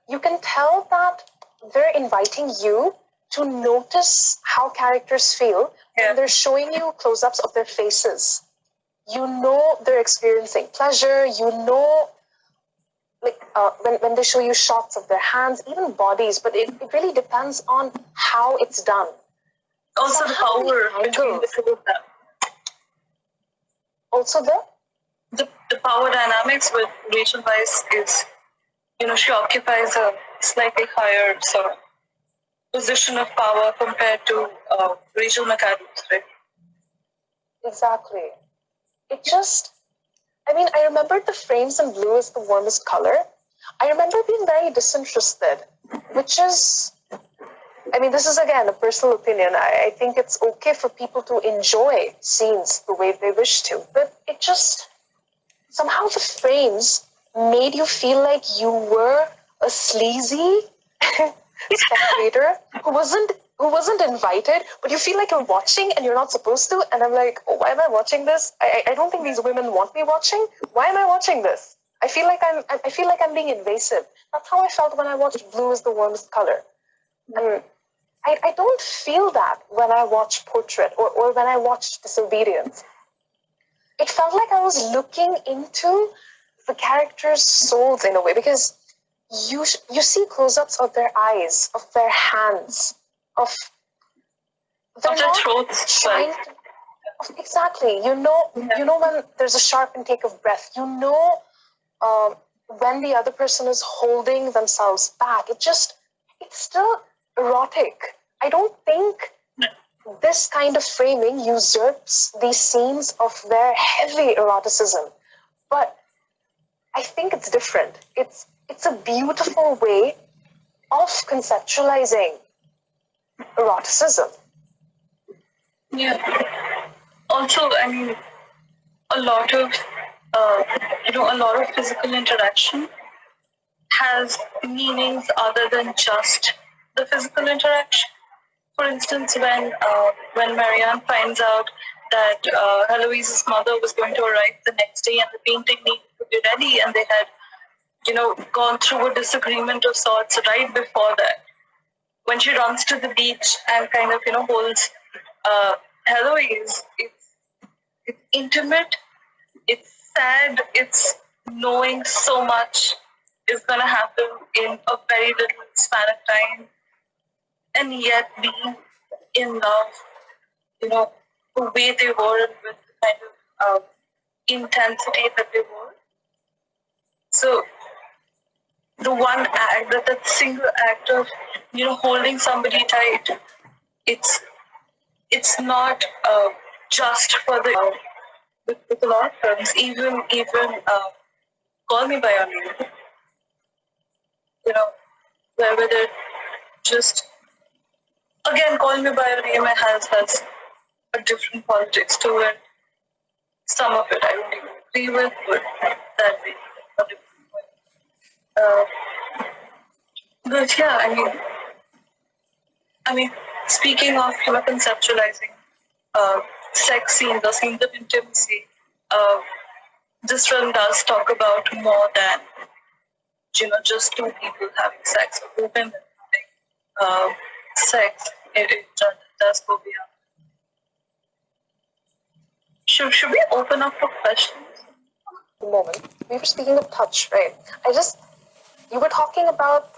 you can tell that they're inviting you to notice how characters feel when they're showing you close-ups of their faces. You know they're experiencing pleasure. You know, when they show you shots of their hands, even bodies, but it really depends on how it's done. Also, the power between the two of them. Also, the power dynamics with Rachel Weisz is, she occupies a slightly higher sort of position of power compared to Rachel McAdams, right? Exactly. I remembered the frames in Blue is the Warmest Color. I remember being very disinterested, which is, this is again a personal opinion. I think it's okay for people to enjoy scenes the way they wish to, but somehow the frames made you feel like you were a sleazy spectator who wasn't invited, but you feel like you're watching and you're not supposed to. And I'm like, oh, why am I watching this? I don't think these women want me watching. Why am I watching this? I feel like I'm being invasive. That's how I felt when I watched Blue is the Warmest Color. And I don't feel that when I watch Portrait or when I watched Disobedience. It felt like I was looking into the characters' souls in a way, because you see close-ups of their eyes, of their hands, of their throats. Exactly. You know when there's a sharp intake of breath. You know when the other person is holding themselves back. It's still erotic. I don't think this kind of framing usurps these scenes of their heavy eroticism, but I think it's different. It's a beautiful way of conceptualizing eroticism. Yeah. Also, I mean, a lot of physical interaction has meanings other than just the physical interaction. For instance, when Marianne finds out that Heloise's mother was going to arrive the next day and the painting needed to be ready, and they had, gone through a disagreement of sorts right before that. When she runs to the beach and kind of, holds Heloise, it's intimate, it's sad, it's knowing so much is going to happen in a very little span of time, and yet being in love, the way they were and with the kind of intensity that they were. So the one act, that single act of, holding somebody tight, it's not just for the with a lot of films, even Call Me by Your Name, where they're just, again, Call Me by Your Name has a different politics to it. Some of it I don't even agree with, but that may be a different point. But yeah, I mean, speaking of conceptualizing sex scenes or scenes of intimacy, this film does talk about more than just two people having sex or two women having sex. It does go beyond. Should we open up for questions? The moment we were speaking of touch, right? You were talking about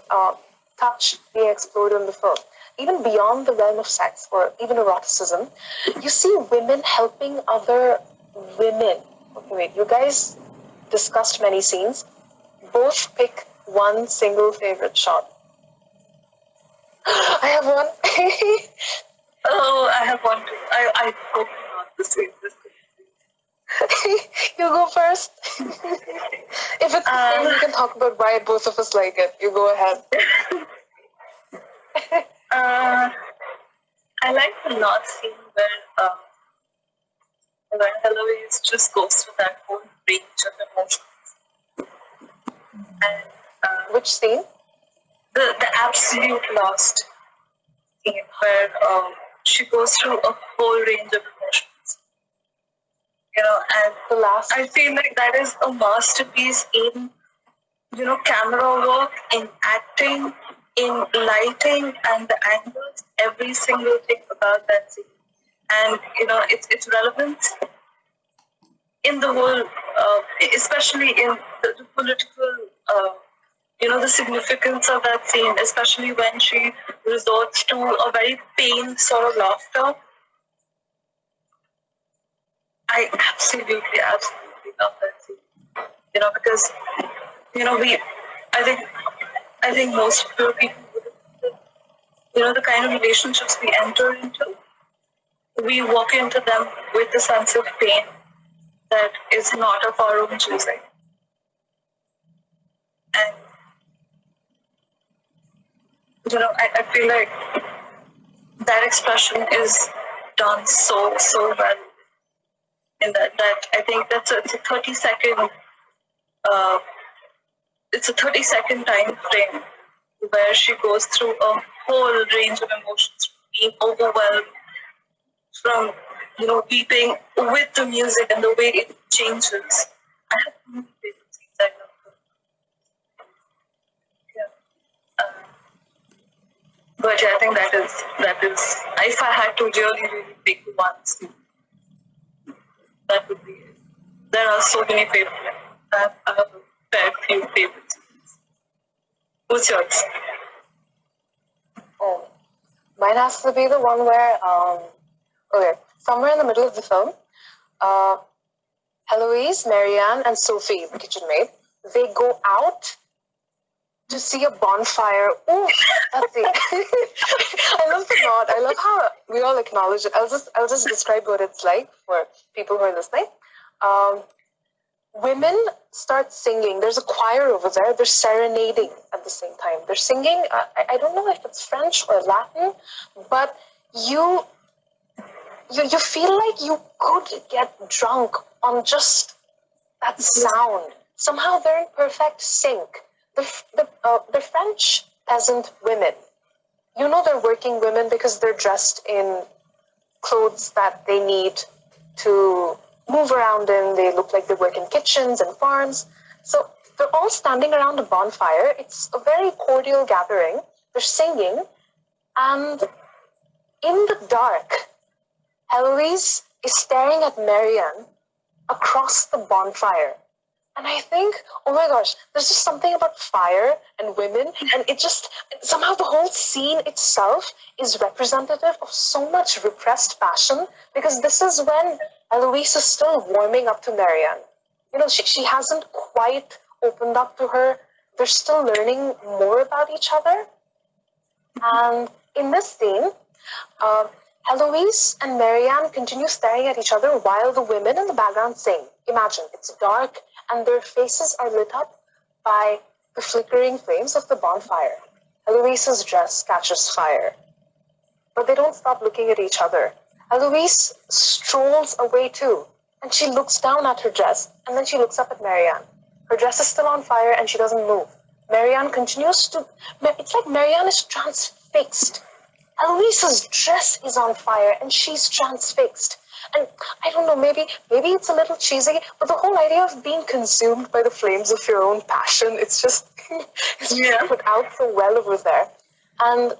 touch being explored in the film. Even beyond the realm of sex or even eroticism, you see women helping other women. Okay, wait, you guys discussed many scenes. Both pick one single favorite shot. I have one. Oh, I have one too. I hope not the same. You go first. If it's the same, we can talk about why both of us like it. You go ahead. I like the last scene where Heloise just goes through that whole range of emotions. And which scene? The absolute last scene where she goes through a whole range of emotions. And the last. I feel like that is a masterpiece in, camera work, in acting, in lighting and the angles, every single thing about that scene. And, its relevance in the whole, especially in the political, the significance of that scene, especially when she resorts to a very pained sort of laughter. I absolutely love that scene. Because, I think most people, the kind of relationships we enter into, we walk into them with a sense of pain that is not of our own choosing. And, I feel like that expression is done so well. In that I think it's a 30-second time frame where she goes through a whole range of emotions, being overwhelmed, from weeping with the music and the way it changes. I have many favorite scenes. I love them. Yeah. But yeah, I think that is. If I had to really pick one scene, that would be it. There are so many favorites. I have a fair few favorites. What's yours? Oh, mine has to be the one where, okay, somewhere in the middle of the film, Heloise, Marianne, and Sophie, the kitchen maid, they go out to see a bonfire. Ooh, that's it. I love the nod. I love how we all acknowledge it. I'll just describe what it's like for people who are listening. Women start singing. There's a choir over there. They're serenading at the same time. They're singing. I don't know if it's French or Latin, but you feel like you could get drunk on just that sound. Somehow they're in perfect sync. The French peasant women, they're working women because they're dressed in clothes that they need to move around in. They look like they work in kitchens and farms. So they're all standing around a bonfire. It's a very cordial gathering. They're singing. And in the dark, Heloise is staring at Marianne across the bonfire. And I think, oh my gosh, there's just something about fire and women, and somehow the whole scene itself is representative of so much repressed passion, because this is when Eloise is still warming up to Marianne. She hasn't quite opened up to her. They're still learning more about each other. And in this scene, Heloise and Marianne continue staring at each other while the women in the background sing. Imagine, it's dark, and their faces are lit up by the flickering flames of the bonfire. Eloise's dress catches fire. But they don't stop looking at each other. Eloise strolls away too, and she looks down at her dress, and then she looks up at Marianne. Her dress is still on fire, and she doesn't move. Marianne continues to... It's like Marianne is transfixed. Eloise's dress is on fire, and she's transfixed. And I don't know, maybe it's a little cheesy, but the whole idea of being consumed by the flames of your own passion, it's just put out so well over there. And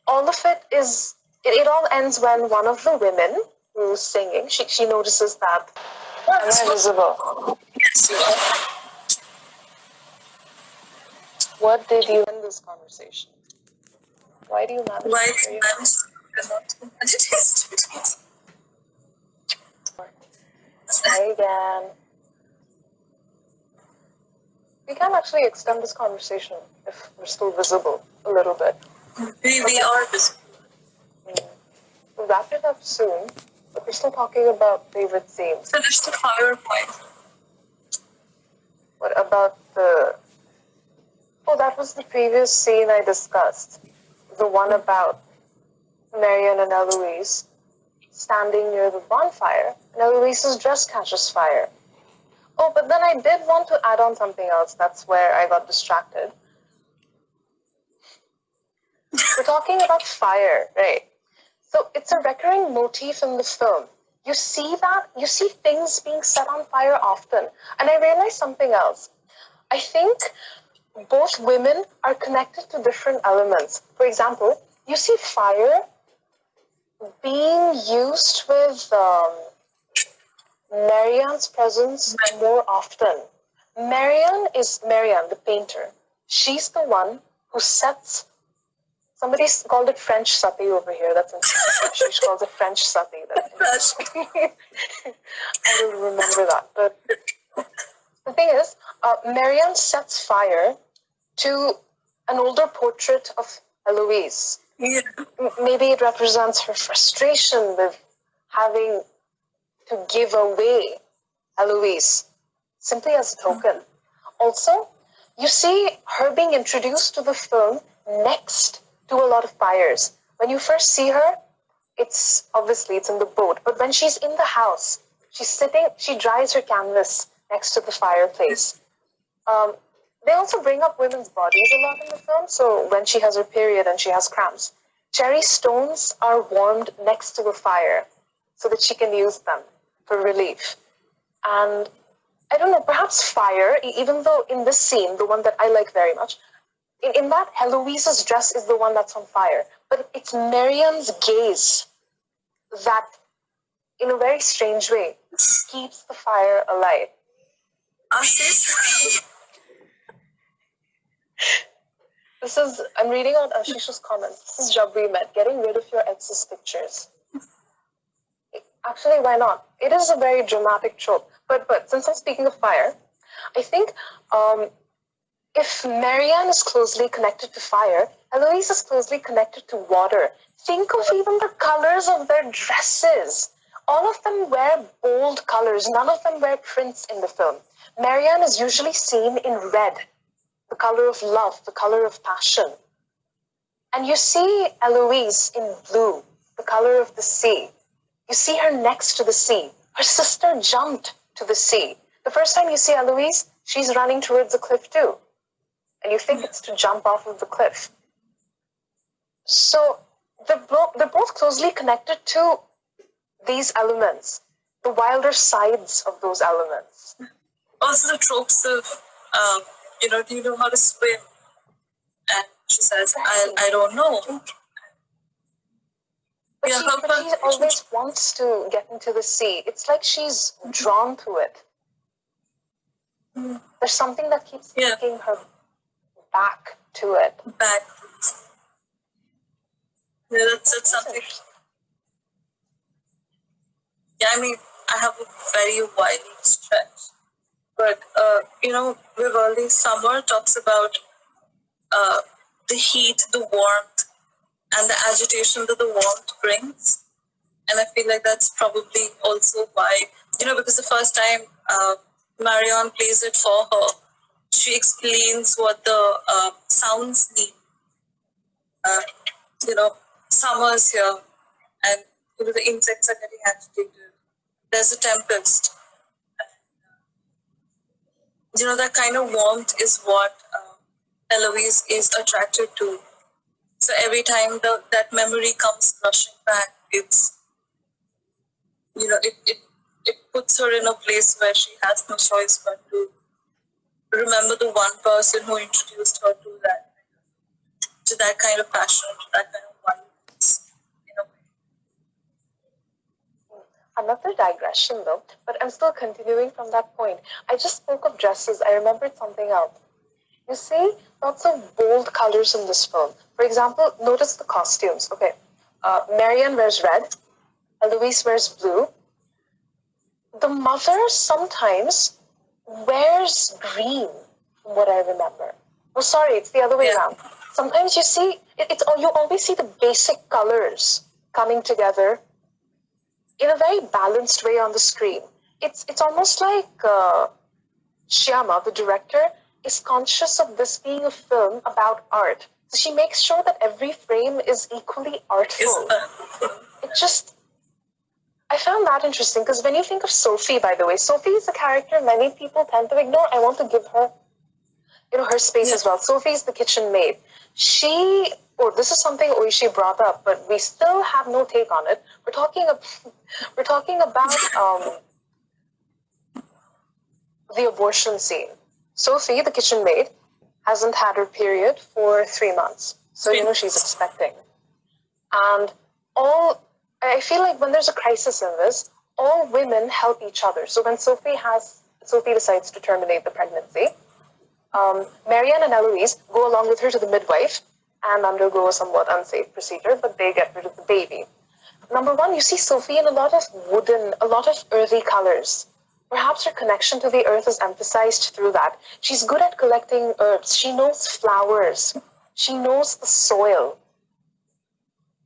all of it is, it all ends when one of the women who's singing, she notices that I'm invisible. What did you end this conversation? Why do you manage Try again. We can actually extend this conversation if we're still visible a little bit. We are visible. We'll wrap it up soon, but we're still talking about favorite scenes. Finish the PowerPoint. What about the... Oh, that was the previous scene I discussed. The one about Marianne and Eloise standing near the bonfire, and Eloise's dress catches fire. Oh, but then I did want to add on something else. That's where I got distracted. We're talking about fire, right? So it's a recurring motif in the film. You see things being set on fire often. And I realized something else. I think both women are connected to different elements. For example, you see fire being used with Marianne's presence more often. Marianne, the painter. She's the one who sets... Somebody's called it French sati over here. That's interesting. She calls it French sati. That's I will remember that. But the thing is, Marianne sets fire to an older portrait of Eloise. Yeah. Maybe it represents her frustration with having to give away Eloise, simply as a token. Also, you see her being introduced to the film next to a lot of fires. When you first see her, it's in the boat. But when she's in the house, she dries her canvas next to the fireplace. They also bring up women's bodies a lot in the film. So when she has her period and she has cramps, cherry stones are warmed next to a fire so that she can use them for relief. And I don't know, perhaps fire, even though in this scene, the one that I like very much, in that, Heloise's dress is the one that's on fire. But it's Marianne's gaze that, in a very strange way, keeps the fire alive. I'm reading out Ashish's comments. This is Jab we met, getting rid of your ex's pictures. Actually, why not? It is a very dramatic trope. But since I'm speaking of fire, I think if Marianne is closely connected to fire, Eloise is closely connected to water. Think of even the colors of their dresses. All of them wear bold colors. None of them wear prints in the film. Marianne is usually seen in red, the color of love, the color of passion. And you see Eloise in blue, the color of the sea. You see her next to the sea. Her sister jumped to the sea. The first time you see Eloise, she's running towards the cliff too. And you think it's to jump off of the cliff. So they're both closely connected to these elements, the wilder sides of those elements. Also the tropes of, do you know how to swim? And she says, I don't know. But she always wants to get into the sea. It's like she's drawn to it. There's something that keeps taking her back to it. Back. Yeah, that's something. Yeah, I mean, I have a very wild stretch. But, Vivaldi's Summer talks about the heat, the warmth, and the agitation that the warmth brings. And I feel like that's probably also why, because the first time Marion plays it for her, she explains what the sounds need. Summer's here, and the insects are getting agitated. There's a tempest. That kind of warmth is what Eloise is attracted to. So every time that memory comes rushing back, it's, it puts her in a place where she has no choice but to remember the one person who introduced her to that kind of passion, to that kind of violence, in a way. Another digression though, but I'm still continuing from that point. I just spoke of dresses. I remembered something else. You see lots of bold colors in this film. For example, notice the costumes. Okay, Marianne wears red, Eloise wears blue. The mother sometimes wears green, from what I remember. Oh, sorry, it's the other way around. Sometimes you see, you always see the basic colors coming together in a very balanced way on the screen. It's almost like Sciamma, the director, is conscious of this being a film about art. So she makes sure that every frame is equally artful. I found that interesting because when you think of Sophie, by the way, Sophie is a character many people tend to ignore. I want to give her, her space as well. Sophie is the kitchen maid. This is something Oishi brought up, but we still have no take on it. We're talking about the abortion scene. Sophie, the kitchen maid, hasn't had her period for 3 months. So, she's expecting. And I feel like when there's a crisis in this, all women help each other. So when Sophie decides to terminate the pregnancy, Marianne and Eloise go along with her to the midwife and undergo a somewhat unsafe procedure, but they get rid of the baby. Number one, you see Sophie in a lot of earthy colors. Perhaps her connection to the earth is emphasized through that. She's good at collecting herbs. She knows flowers. She knows the soil.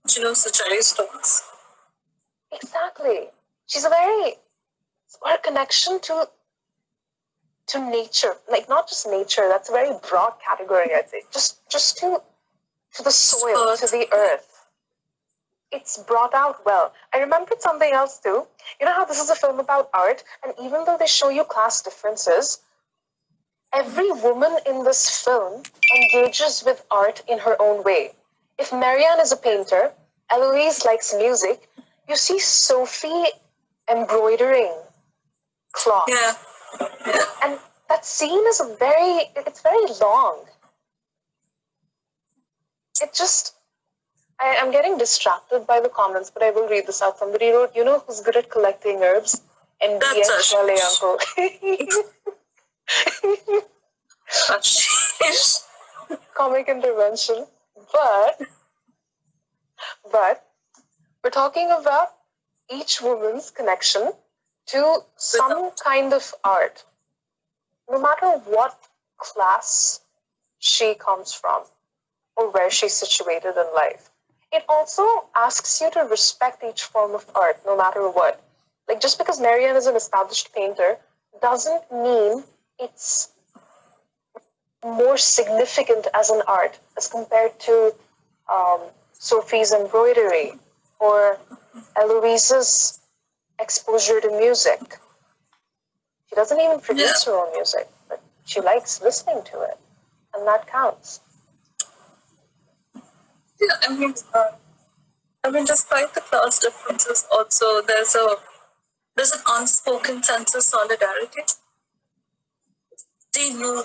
She knows the cherry stones. Exactly. Her connection to nature, like not just nature, that's a very broad category, I'd say. Just to the soil, to the earth. It's brought out well. I remembered something else too. You know how this is a film about art, and even though they show you class differences, every woman in this film engages with art in her own way. If Marianne is a painter, Eloise likes music, you see Sophie embroidering cloth. Yeah. Yeah. And that scene is it's very long. It just, I'm getting distracted by the comments, but I will read this out. Somebody wrote, you know who's good at collecting herbs? And That's Chalet Ashish. uncle. Ashish. Comic intervention. But we're talking about each woman's connection to some kind of art, no matter what class she comes from or where she's situated in life. It also asks you to respect each form of art, no matter what. Like, just because Marianne is an established painter doesn't mean it's more significant as an art as compared to Sophie's embroidery or Eloise's exposure to music. She doesn't even produce her own music, but she likes listening to it, and that counts. Yeah, I mean, despite the class differences, also there's an unspoken sense of solidarity. They know,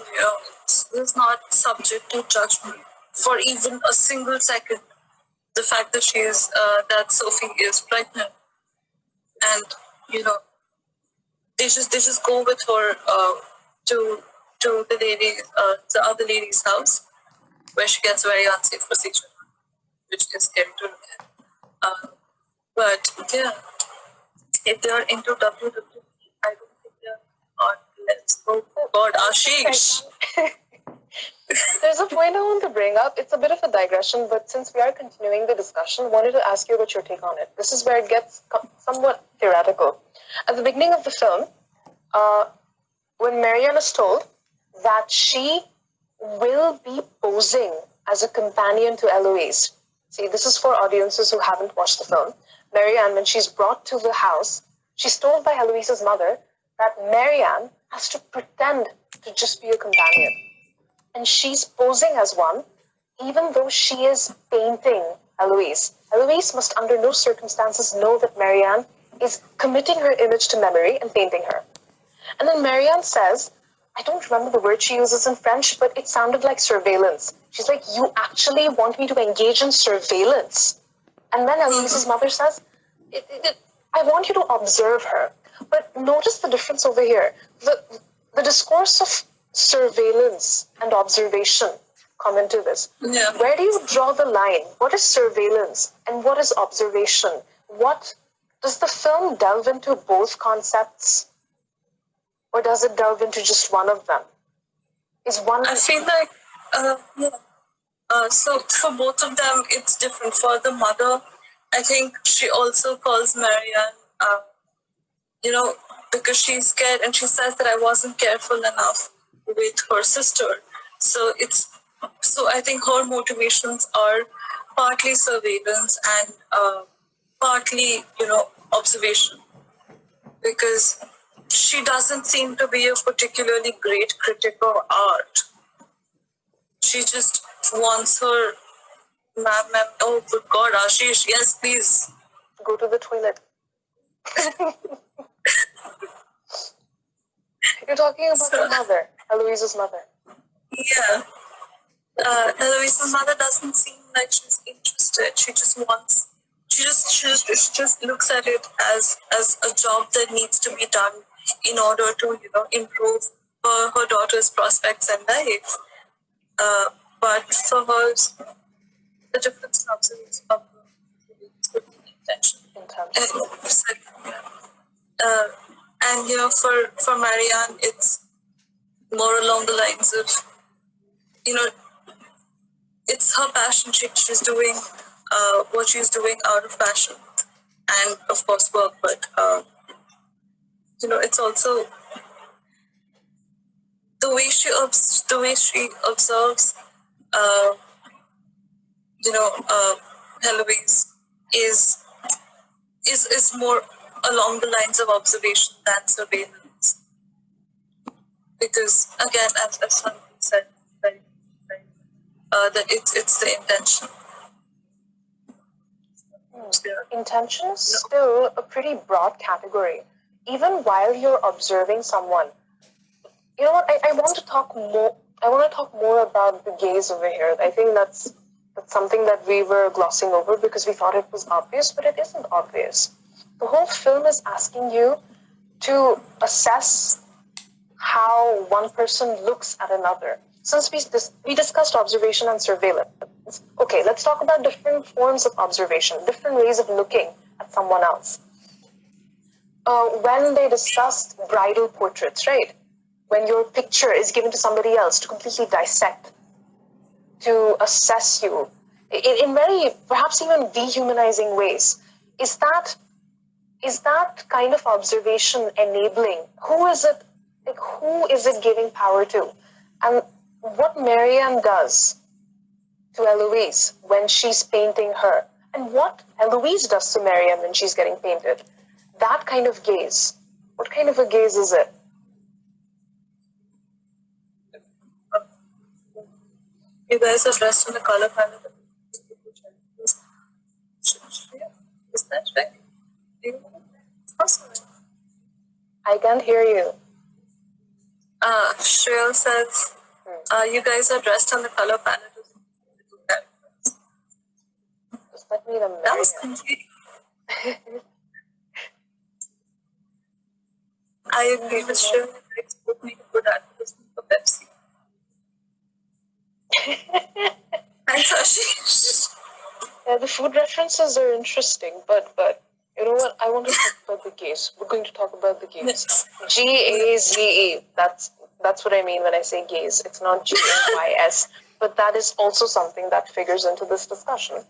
it's not subject to judgment for even a single second. The fact that that Sophie is pregnant, and they just go with her to the other lady's house, where she gets a very unsafe procedure, which is scary to look at. But yeah, if they are into WWE, I don't think they're not. Let's go. God, Ashish. There's a point I want to bring up. It's a bit of a digression, but since we are continuing the discussion, I wanted to ask you about your take on it. This is where it gets somewhat theoretical. At the beginning of the film, when Marianne is told that she will be posing as a companion to Eloise. See, this is for audiences who haven't watched the film. Marianne, when she's brought to the house, she's told by Eloise's mother that Marianne has to pretend to just be a companion. And she's posing as one, even though she is painting Eloise. Eloise must under no circumstances know that Marianne is committing her image to memory and painting her. And then Marianne says, I don't remember the word she uses in French, but it sounded like surveillance. She's like, you actually want me to engage in surveillance? And then Eloise's mother says, I want you to observe her. But notice the difference over here. The discourse of surveillance and observation come into this. Yeah. Where do you draw the line? What is surveillance and what is observation? What does the film delve into both concepts? Or does it delve into just one of them? I feel like, so for both of them, it's different. For the mother, I think she also calls Marianne, because she's scared, and she says that I wasn't careful enough with her sister. So I think her motivations are partly surveillance and partly, observation, because she doesn't seem to be a particularly great critic of art. She just wants her, ma'am, oh, good God, Ashish, yes, please. Go to the toilet. You're talking about your mother, Eloise's mother. Yeah. Eloise's mother doesn't seem like she's interested. She just looks at it as a job that needs to be done in order to, improve her daughter's prospects and life. But for her, the difference in observation of the intention. And for Marianne, it's more along the lines of, it's her passion. She's doing what she's doing out of passion, and of course work. But it's also the way she observes. Eloise is more along the lines of observation than surveillance. because again, as something said, very, very, that it's the intention. Intention is still a pretty broad category. Even while you're observing someone, you know what? I want to talk more. I want to talk more about the gaze over here. I think that's something that we were glossing over because we thought it was obvious, but it isn't obvious. The whole film is asking you to assess how one person looks at another. Since we discussed observation and surveillance, okay, let's talk about different forms of observation, different ways of looking at someone else. When they discussed bridal portraits, right? When your picture is given to somebody else to completely dissect, to assess you in very, perhaps even dehumanizing ways, is that kind of observation enabling? Who is it? Like, who is it giving power to? And what Marianne does to Eloise when she's painting her, and what Eloise does to Marianne when she's getting painted, that kind of gaze, what kind of a gaze is it? You guys are dressed in the color palette. Is that right? I can't hear you. Shreya says, you guys are dressed in the color palette. Does that mean a That was complete. I agree with Shreya. It's both make a good advertisement for Pepsi. Thanks, Ashish. Yeah, the food references are interesting, but you know what? I want to talk about the gaze. We're going to talk about the gaze. Gaze. That's what I mean when I say gaze. It's not GAYS, but that is also something that figures into this discussion.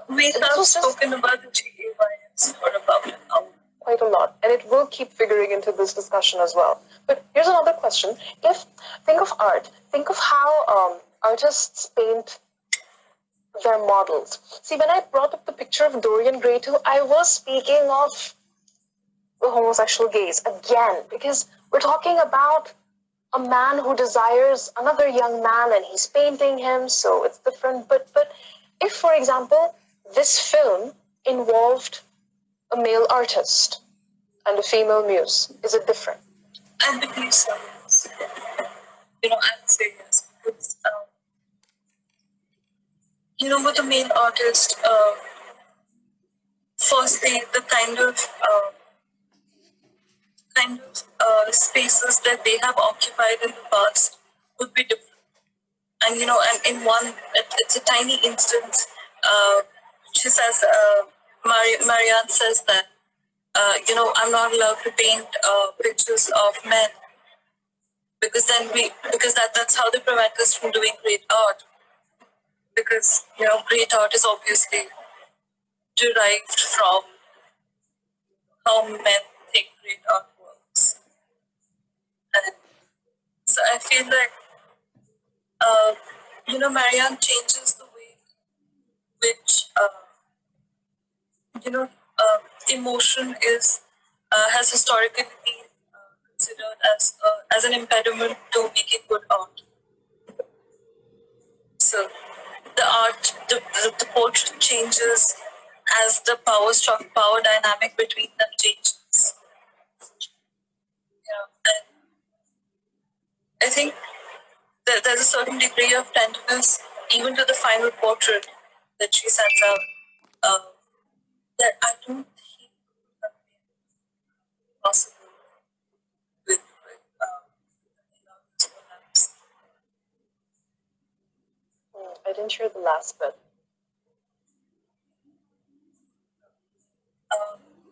We have spoken about the GAYS for about an hour. Quite a lot, and it will keep figuring into this discussion as well. But here's another question: think of art, think of how artists paint their models. See, when I brought up the picture of Dorian Gray too, I was speaking of the homosexual gaze again, because we're talking about a man who desires another young man and he's painting him, so it's different. But if, for example, this film involved a male artist and a female muse, is it different? I believe so. You know, I would say yes. Because, you know, with the male artist, firstly, the kind of spaces that they have occupied in the past would be different. And, you know, and in one, it's a tiny instance, she says, Marianne says that, you know, I'm not allowed to paint pictures of men because that's how they prevent us from doing great art. Because, you know, great art is obviously derived from how men think great art works. And so I feel like, you know, Marianne changes the way which, you know, emotion has historically been considered as an impediment to making good art. So the portrait changes as the power dynamic between them changes. Yeah, and I think that there's a certain degree of tenderness even to the final portrait that she sends out that I don't think would have been possible with I didn't hear the last bit.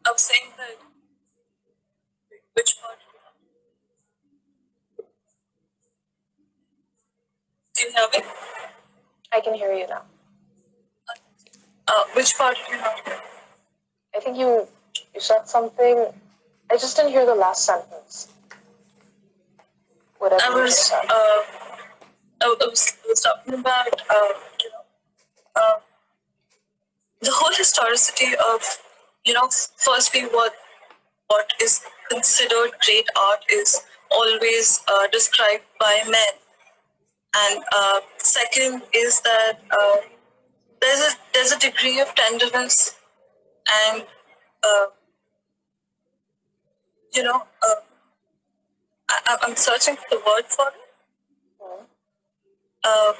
I was saying that which part do you have it? I can hear you now. Which part do you have? I think you said something. I just didn't hear the last sentence. Whatever I you was said. I was talking about you know the whole historicity of, you know, firstly what is considered great art is always described by men. And second is that there's a degree of tenderness and uh, you know I'm searching for the word for it. Uh,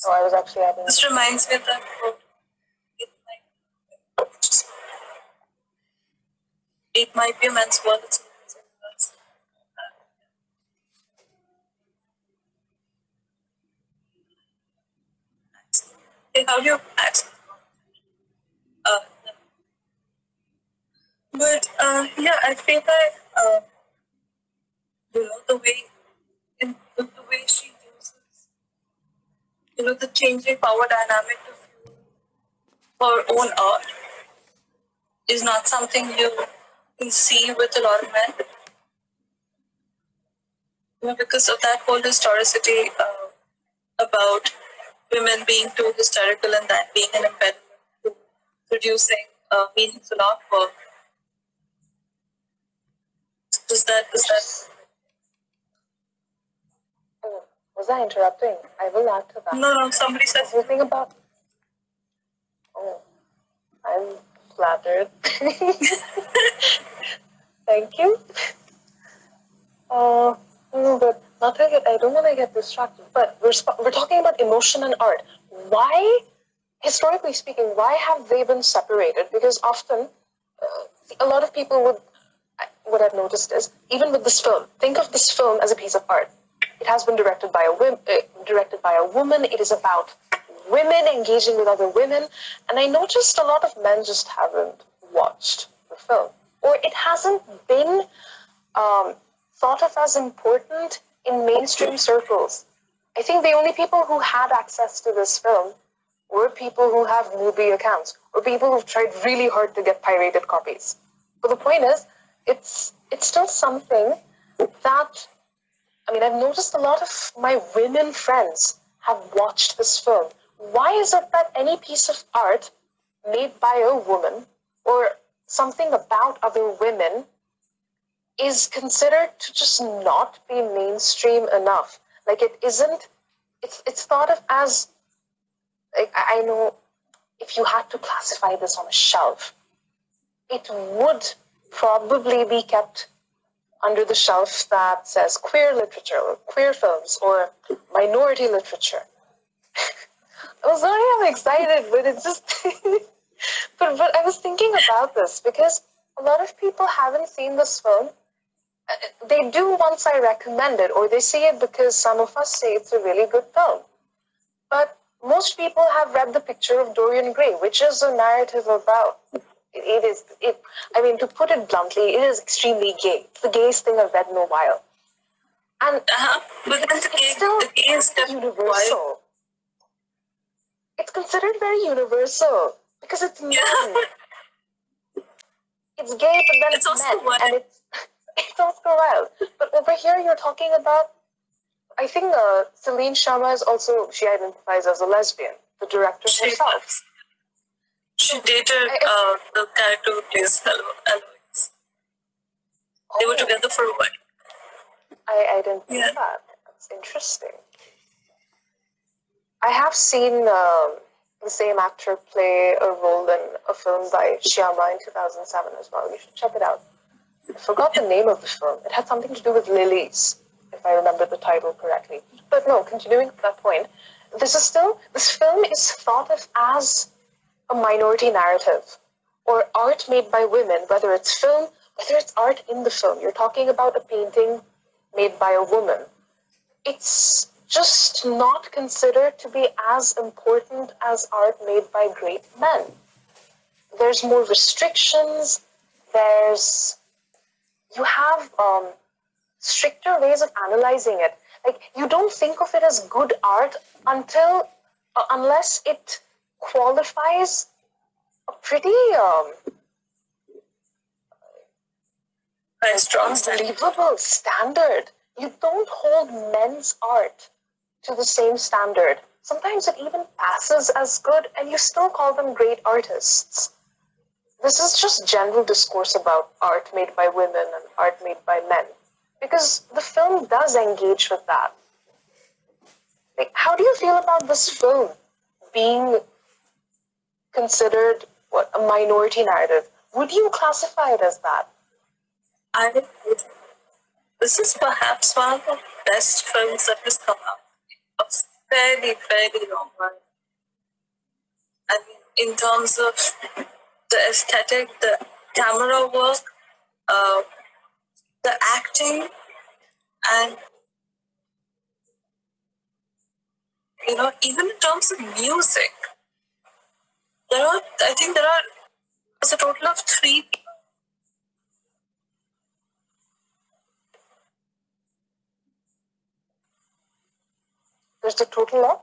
Oh, I was actually having. this reminds me of that quote. It might be a man's word. It's a man's word. Okay, how do you accent? Uh, but yeah, I feel like the way the way she uses the changing power dynamic to fuel her own art is not something you can see with a lot of men. Because of that whole historicity about women being too hysterical and that being an impediment to producing meaningful artwork. Does that? Oh, was I interrupting? I will add to that. No, somebody said. Everything about. Oh, I'm flattered. Thank you. No, but I don't want to get distracted. But we're talking about emotion and art. Why, historically speaking, why have they been separated? Because often, a lot of people what I've noticed is, even with this film, think of this film as a piece of art. It has been directed by a woman. It is about women engaging with other women. And I noticed a lot of men just haven't watched the film. Or it hasn't been thought of as important in mainstream circles. I think the only people who had access to this film were people who have movie accounts, or people who've tried really hard to get pirated copies. But the point is, it's still something that, I've noticed a lot of my women friends have watched this film. Why is it that any piece of art made by a woman or something about other women is considered to just not be mainstream enough? Like, it isn't, it's thought of as, like, I know if you had to classify this on a shelf, it would probably be kept under the shelf that says queer literature or queer films or minority literature. I was not excited, but it's just, but I was thinking about this because a lot of people haven't seen this film. They do once I recommend it, or they see it because some of us say it's a really good film. But most people have read The Picture of Dorian Gray, which is a narrative about, to put it bluntly, it is extremely gay. It's the gayest thing I've read in a while. And but then the gay is universal. It's considered very universal because it's men. It's gay, but then it's men. Wild. And it's also wild. But over here, you're talking about, I think Céline Sciamma is also, she identifies as a lesbian, the director herself. She dated the character who plays Eloise. They were together for a while. I didn't know that. That's interesting. I have seen the same actor play a role in a film by Sciamma in 2007 as well. You should check it out. I forgot the name of the film. It had something to do with lilies, if I remember the title correctly. But no, continuing that point, this film is thought of as a minority narrative or art made by women, whether it's film, whether it's art in the film. You're talking about a painting made by a woman. It's just not considered to be as important as art made by great men. There's more restrictions. You have stricter ways of analyzing it. Like, you don't think of it as good art unless it qualifies a pretty unbelievable standard. You don't hold men's art to the same standard. Sometimes it even passes as good, and you still call them great artists. this is just general discourse about art made by women and art made by men. Because the film does engage with that. Like, how do you feel about this film being considered a minority narrative? Would you classify it as that? I would. This is perhaps one of the best films that has come out. A very, very long one. I mean, in terms of the aesthetic, the camera work, the acting, and even in terms of music, there's a total of 3 people. There's a total of?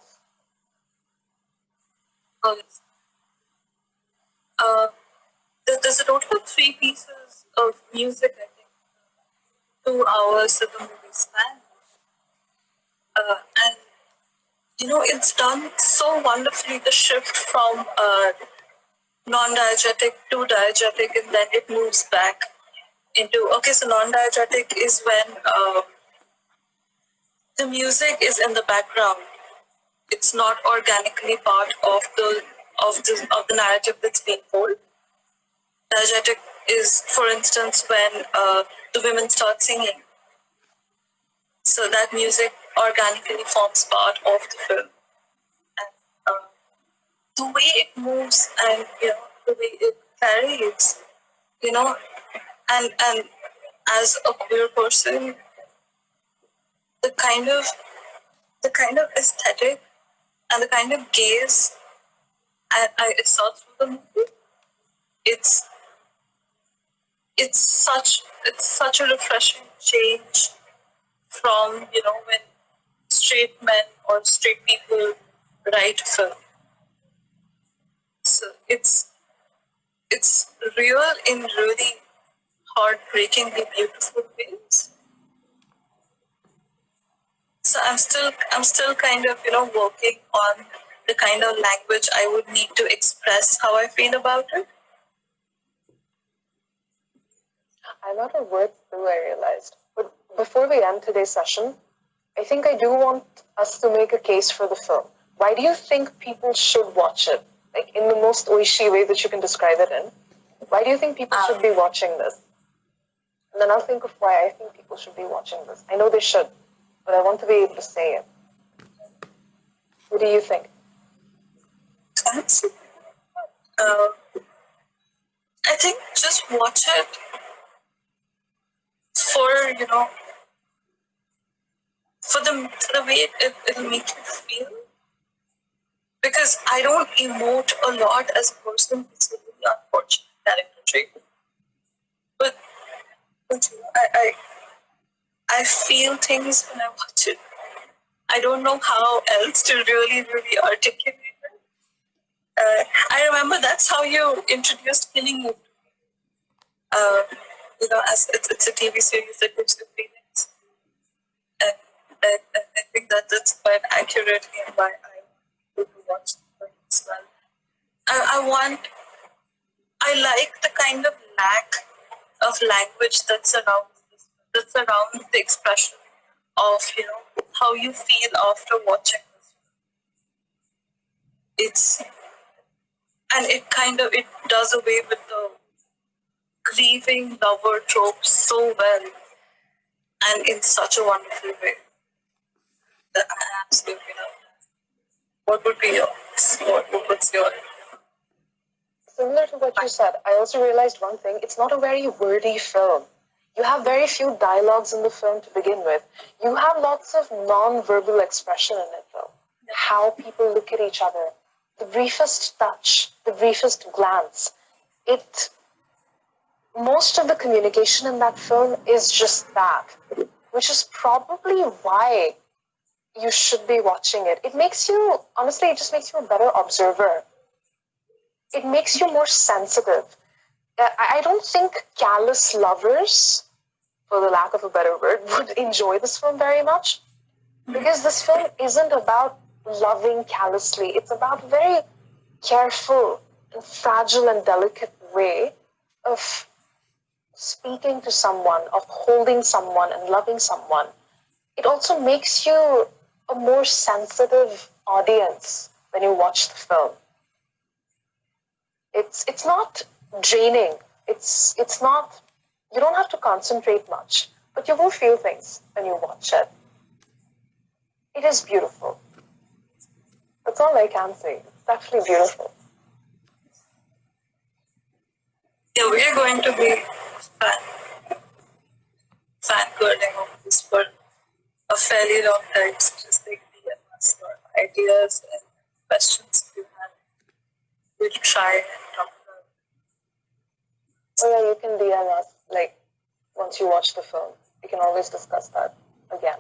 There's a total of 3 pieces of music, I think. 2 hours of the movie span. And it's done so wonderfully, the shift from non-diegetic to diegetic, and then it moves back into, so non-diegetic is when the music is in the background. It's not organically part of the narrative that's being told. Diegetic is, for instance, when the women start singing. So that music organically forms part of the film. And the way it moves and the way it carries, and as a queer person, the kind of aesthetic and the kind of gaze I saw through the movie, it's such a refreshing change from when straight men or straight people write film. So it's real in really heartbreakingly beautiful ways. So I'm still kind of working on the kind of language I would need to express how I feel about it. I'm not a word through, I realized. But before we end today's session, I think I do want us to make a case for the film. Why do you think people should watch it? Like, in the most Oishi way that you can describe it in. Why do you think people should be watching this? And then I'll think of why I think people should be watching this. I know they should, but I want to be able to say it. What do you think? I think just watch it for the way it'll make you feel. Because I don't emote a lot as a person. It's a really unfortunate character trait. But I feel things when I watch it. I don't know how else to really, really articulate it. I remember that's how you introduced Killing Me. As it's a TV series that gives you feelings. And I think that's quite accurate in why I would watch it as well. I like the kind of lack of language that's around the expression of how you feel after watching this. It does away with the grieving lover trope so well, and in such a wonderful way that I absolutely love that. What would be yours? What's your? Similar to what you said, I also realized one thing. It's not a very wordy film. You have very few dialogues in the film to begin with. You have lots of non-verbal expression in it, though. How people look at each other, the briefest touch, the briefest glance. Most of the communication in that film is just that, which is probably why you should be watching it. It makes you, honestly, it just makes you a better observer. It makes you more sensitive. I don't think callous lovers, for the lack of a better word, would enjoy this film very much. Because this film isn't about loving callously. It's about very careful and fragile and delicate way of speaking to someone, of holding someone and loving someone, it also makes you a more sensitive audience when you watch the film. It's not draining. It's not, you don't have to concentrate much, but you will feel things when you watch it. It is beautiful. That's all I can say. It's actually beautiful. Yeah, we are going to be fangirling over this for a fairly long time. So just like DM us your ideas and questions you have. We'll try and talk about it. Oh yeah, you can DM us, like, once you watch the film. We can always discuss that again.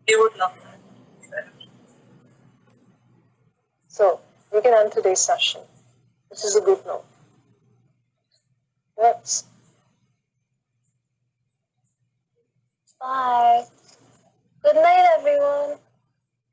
We would love that. So, we can end today's session. This is a good note. Let's. Bye. Good night, everyone.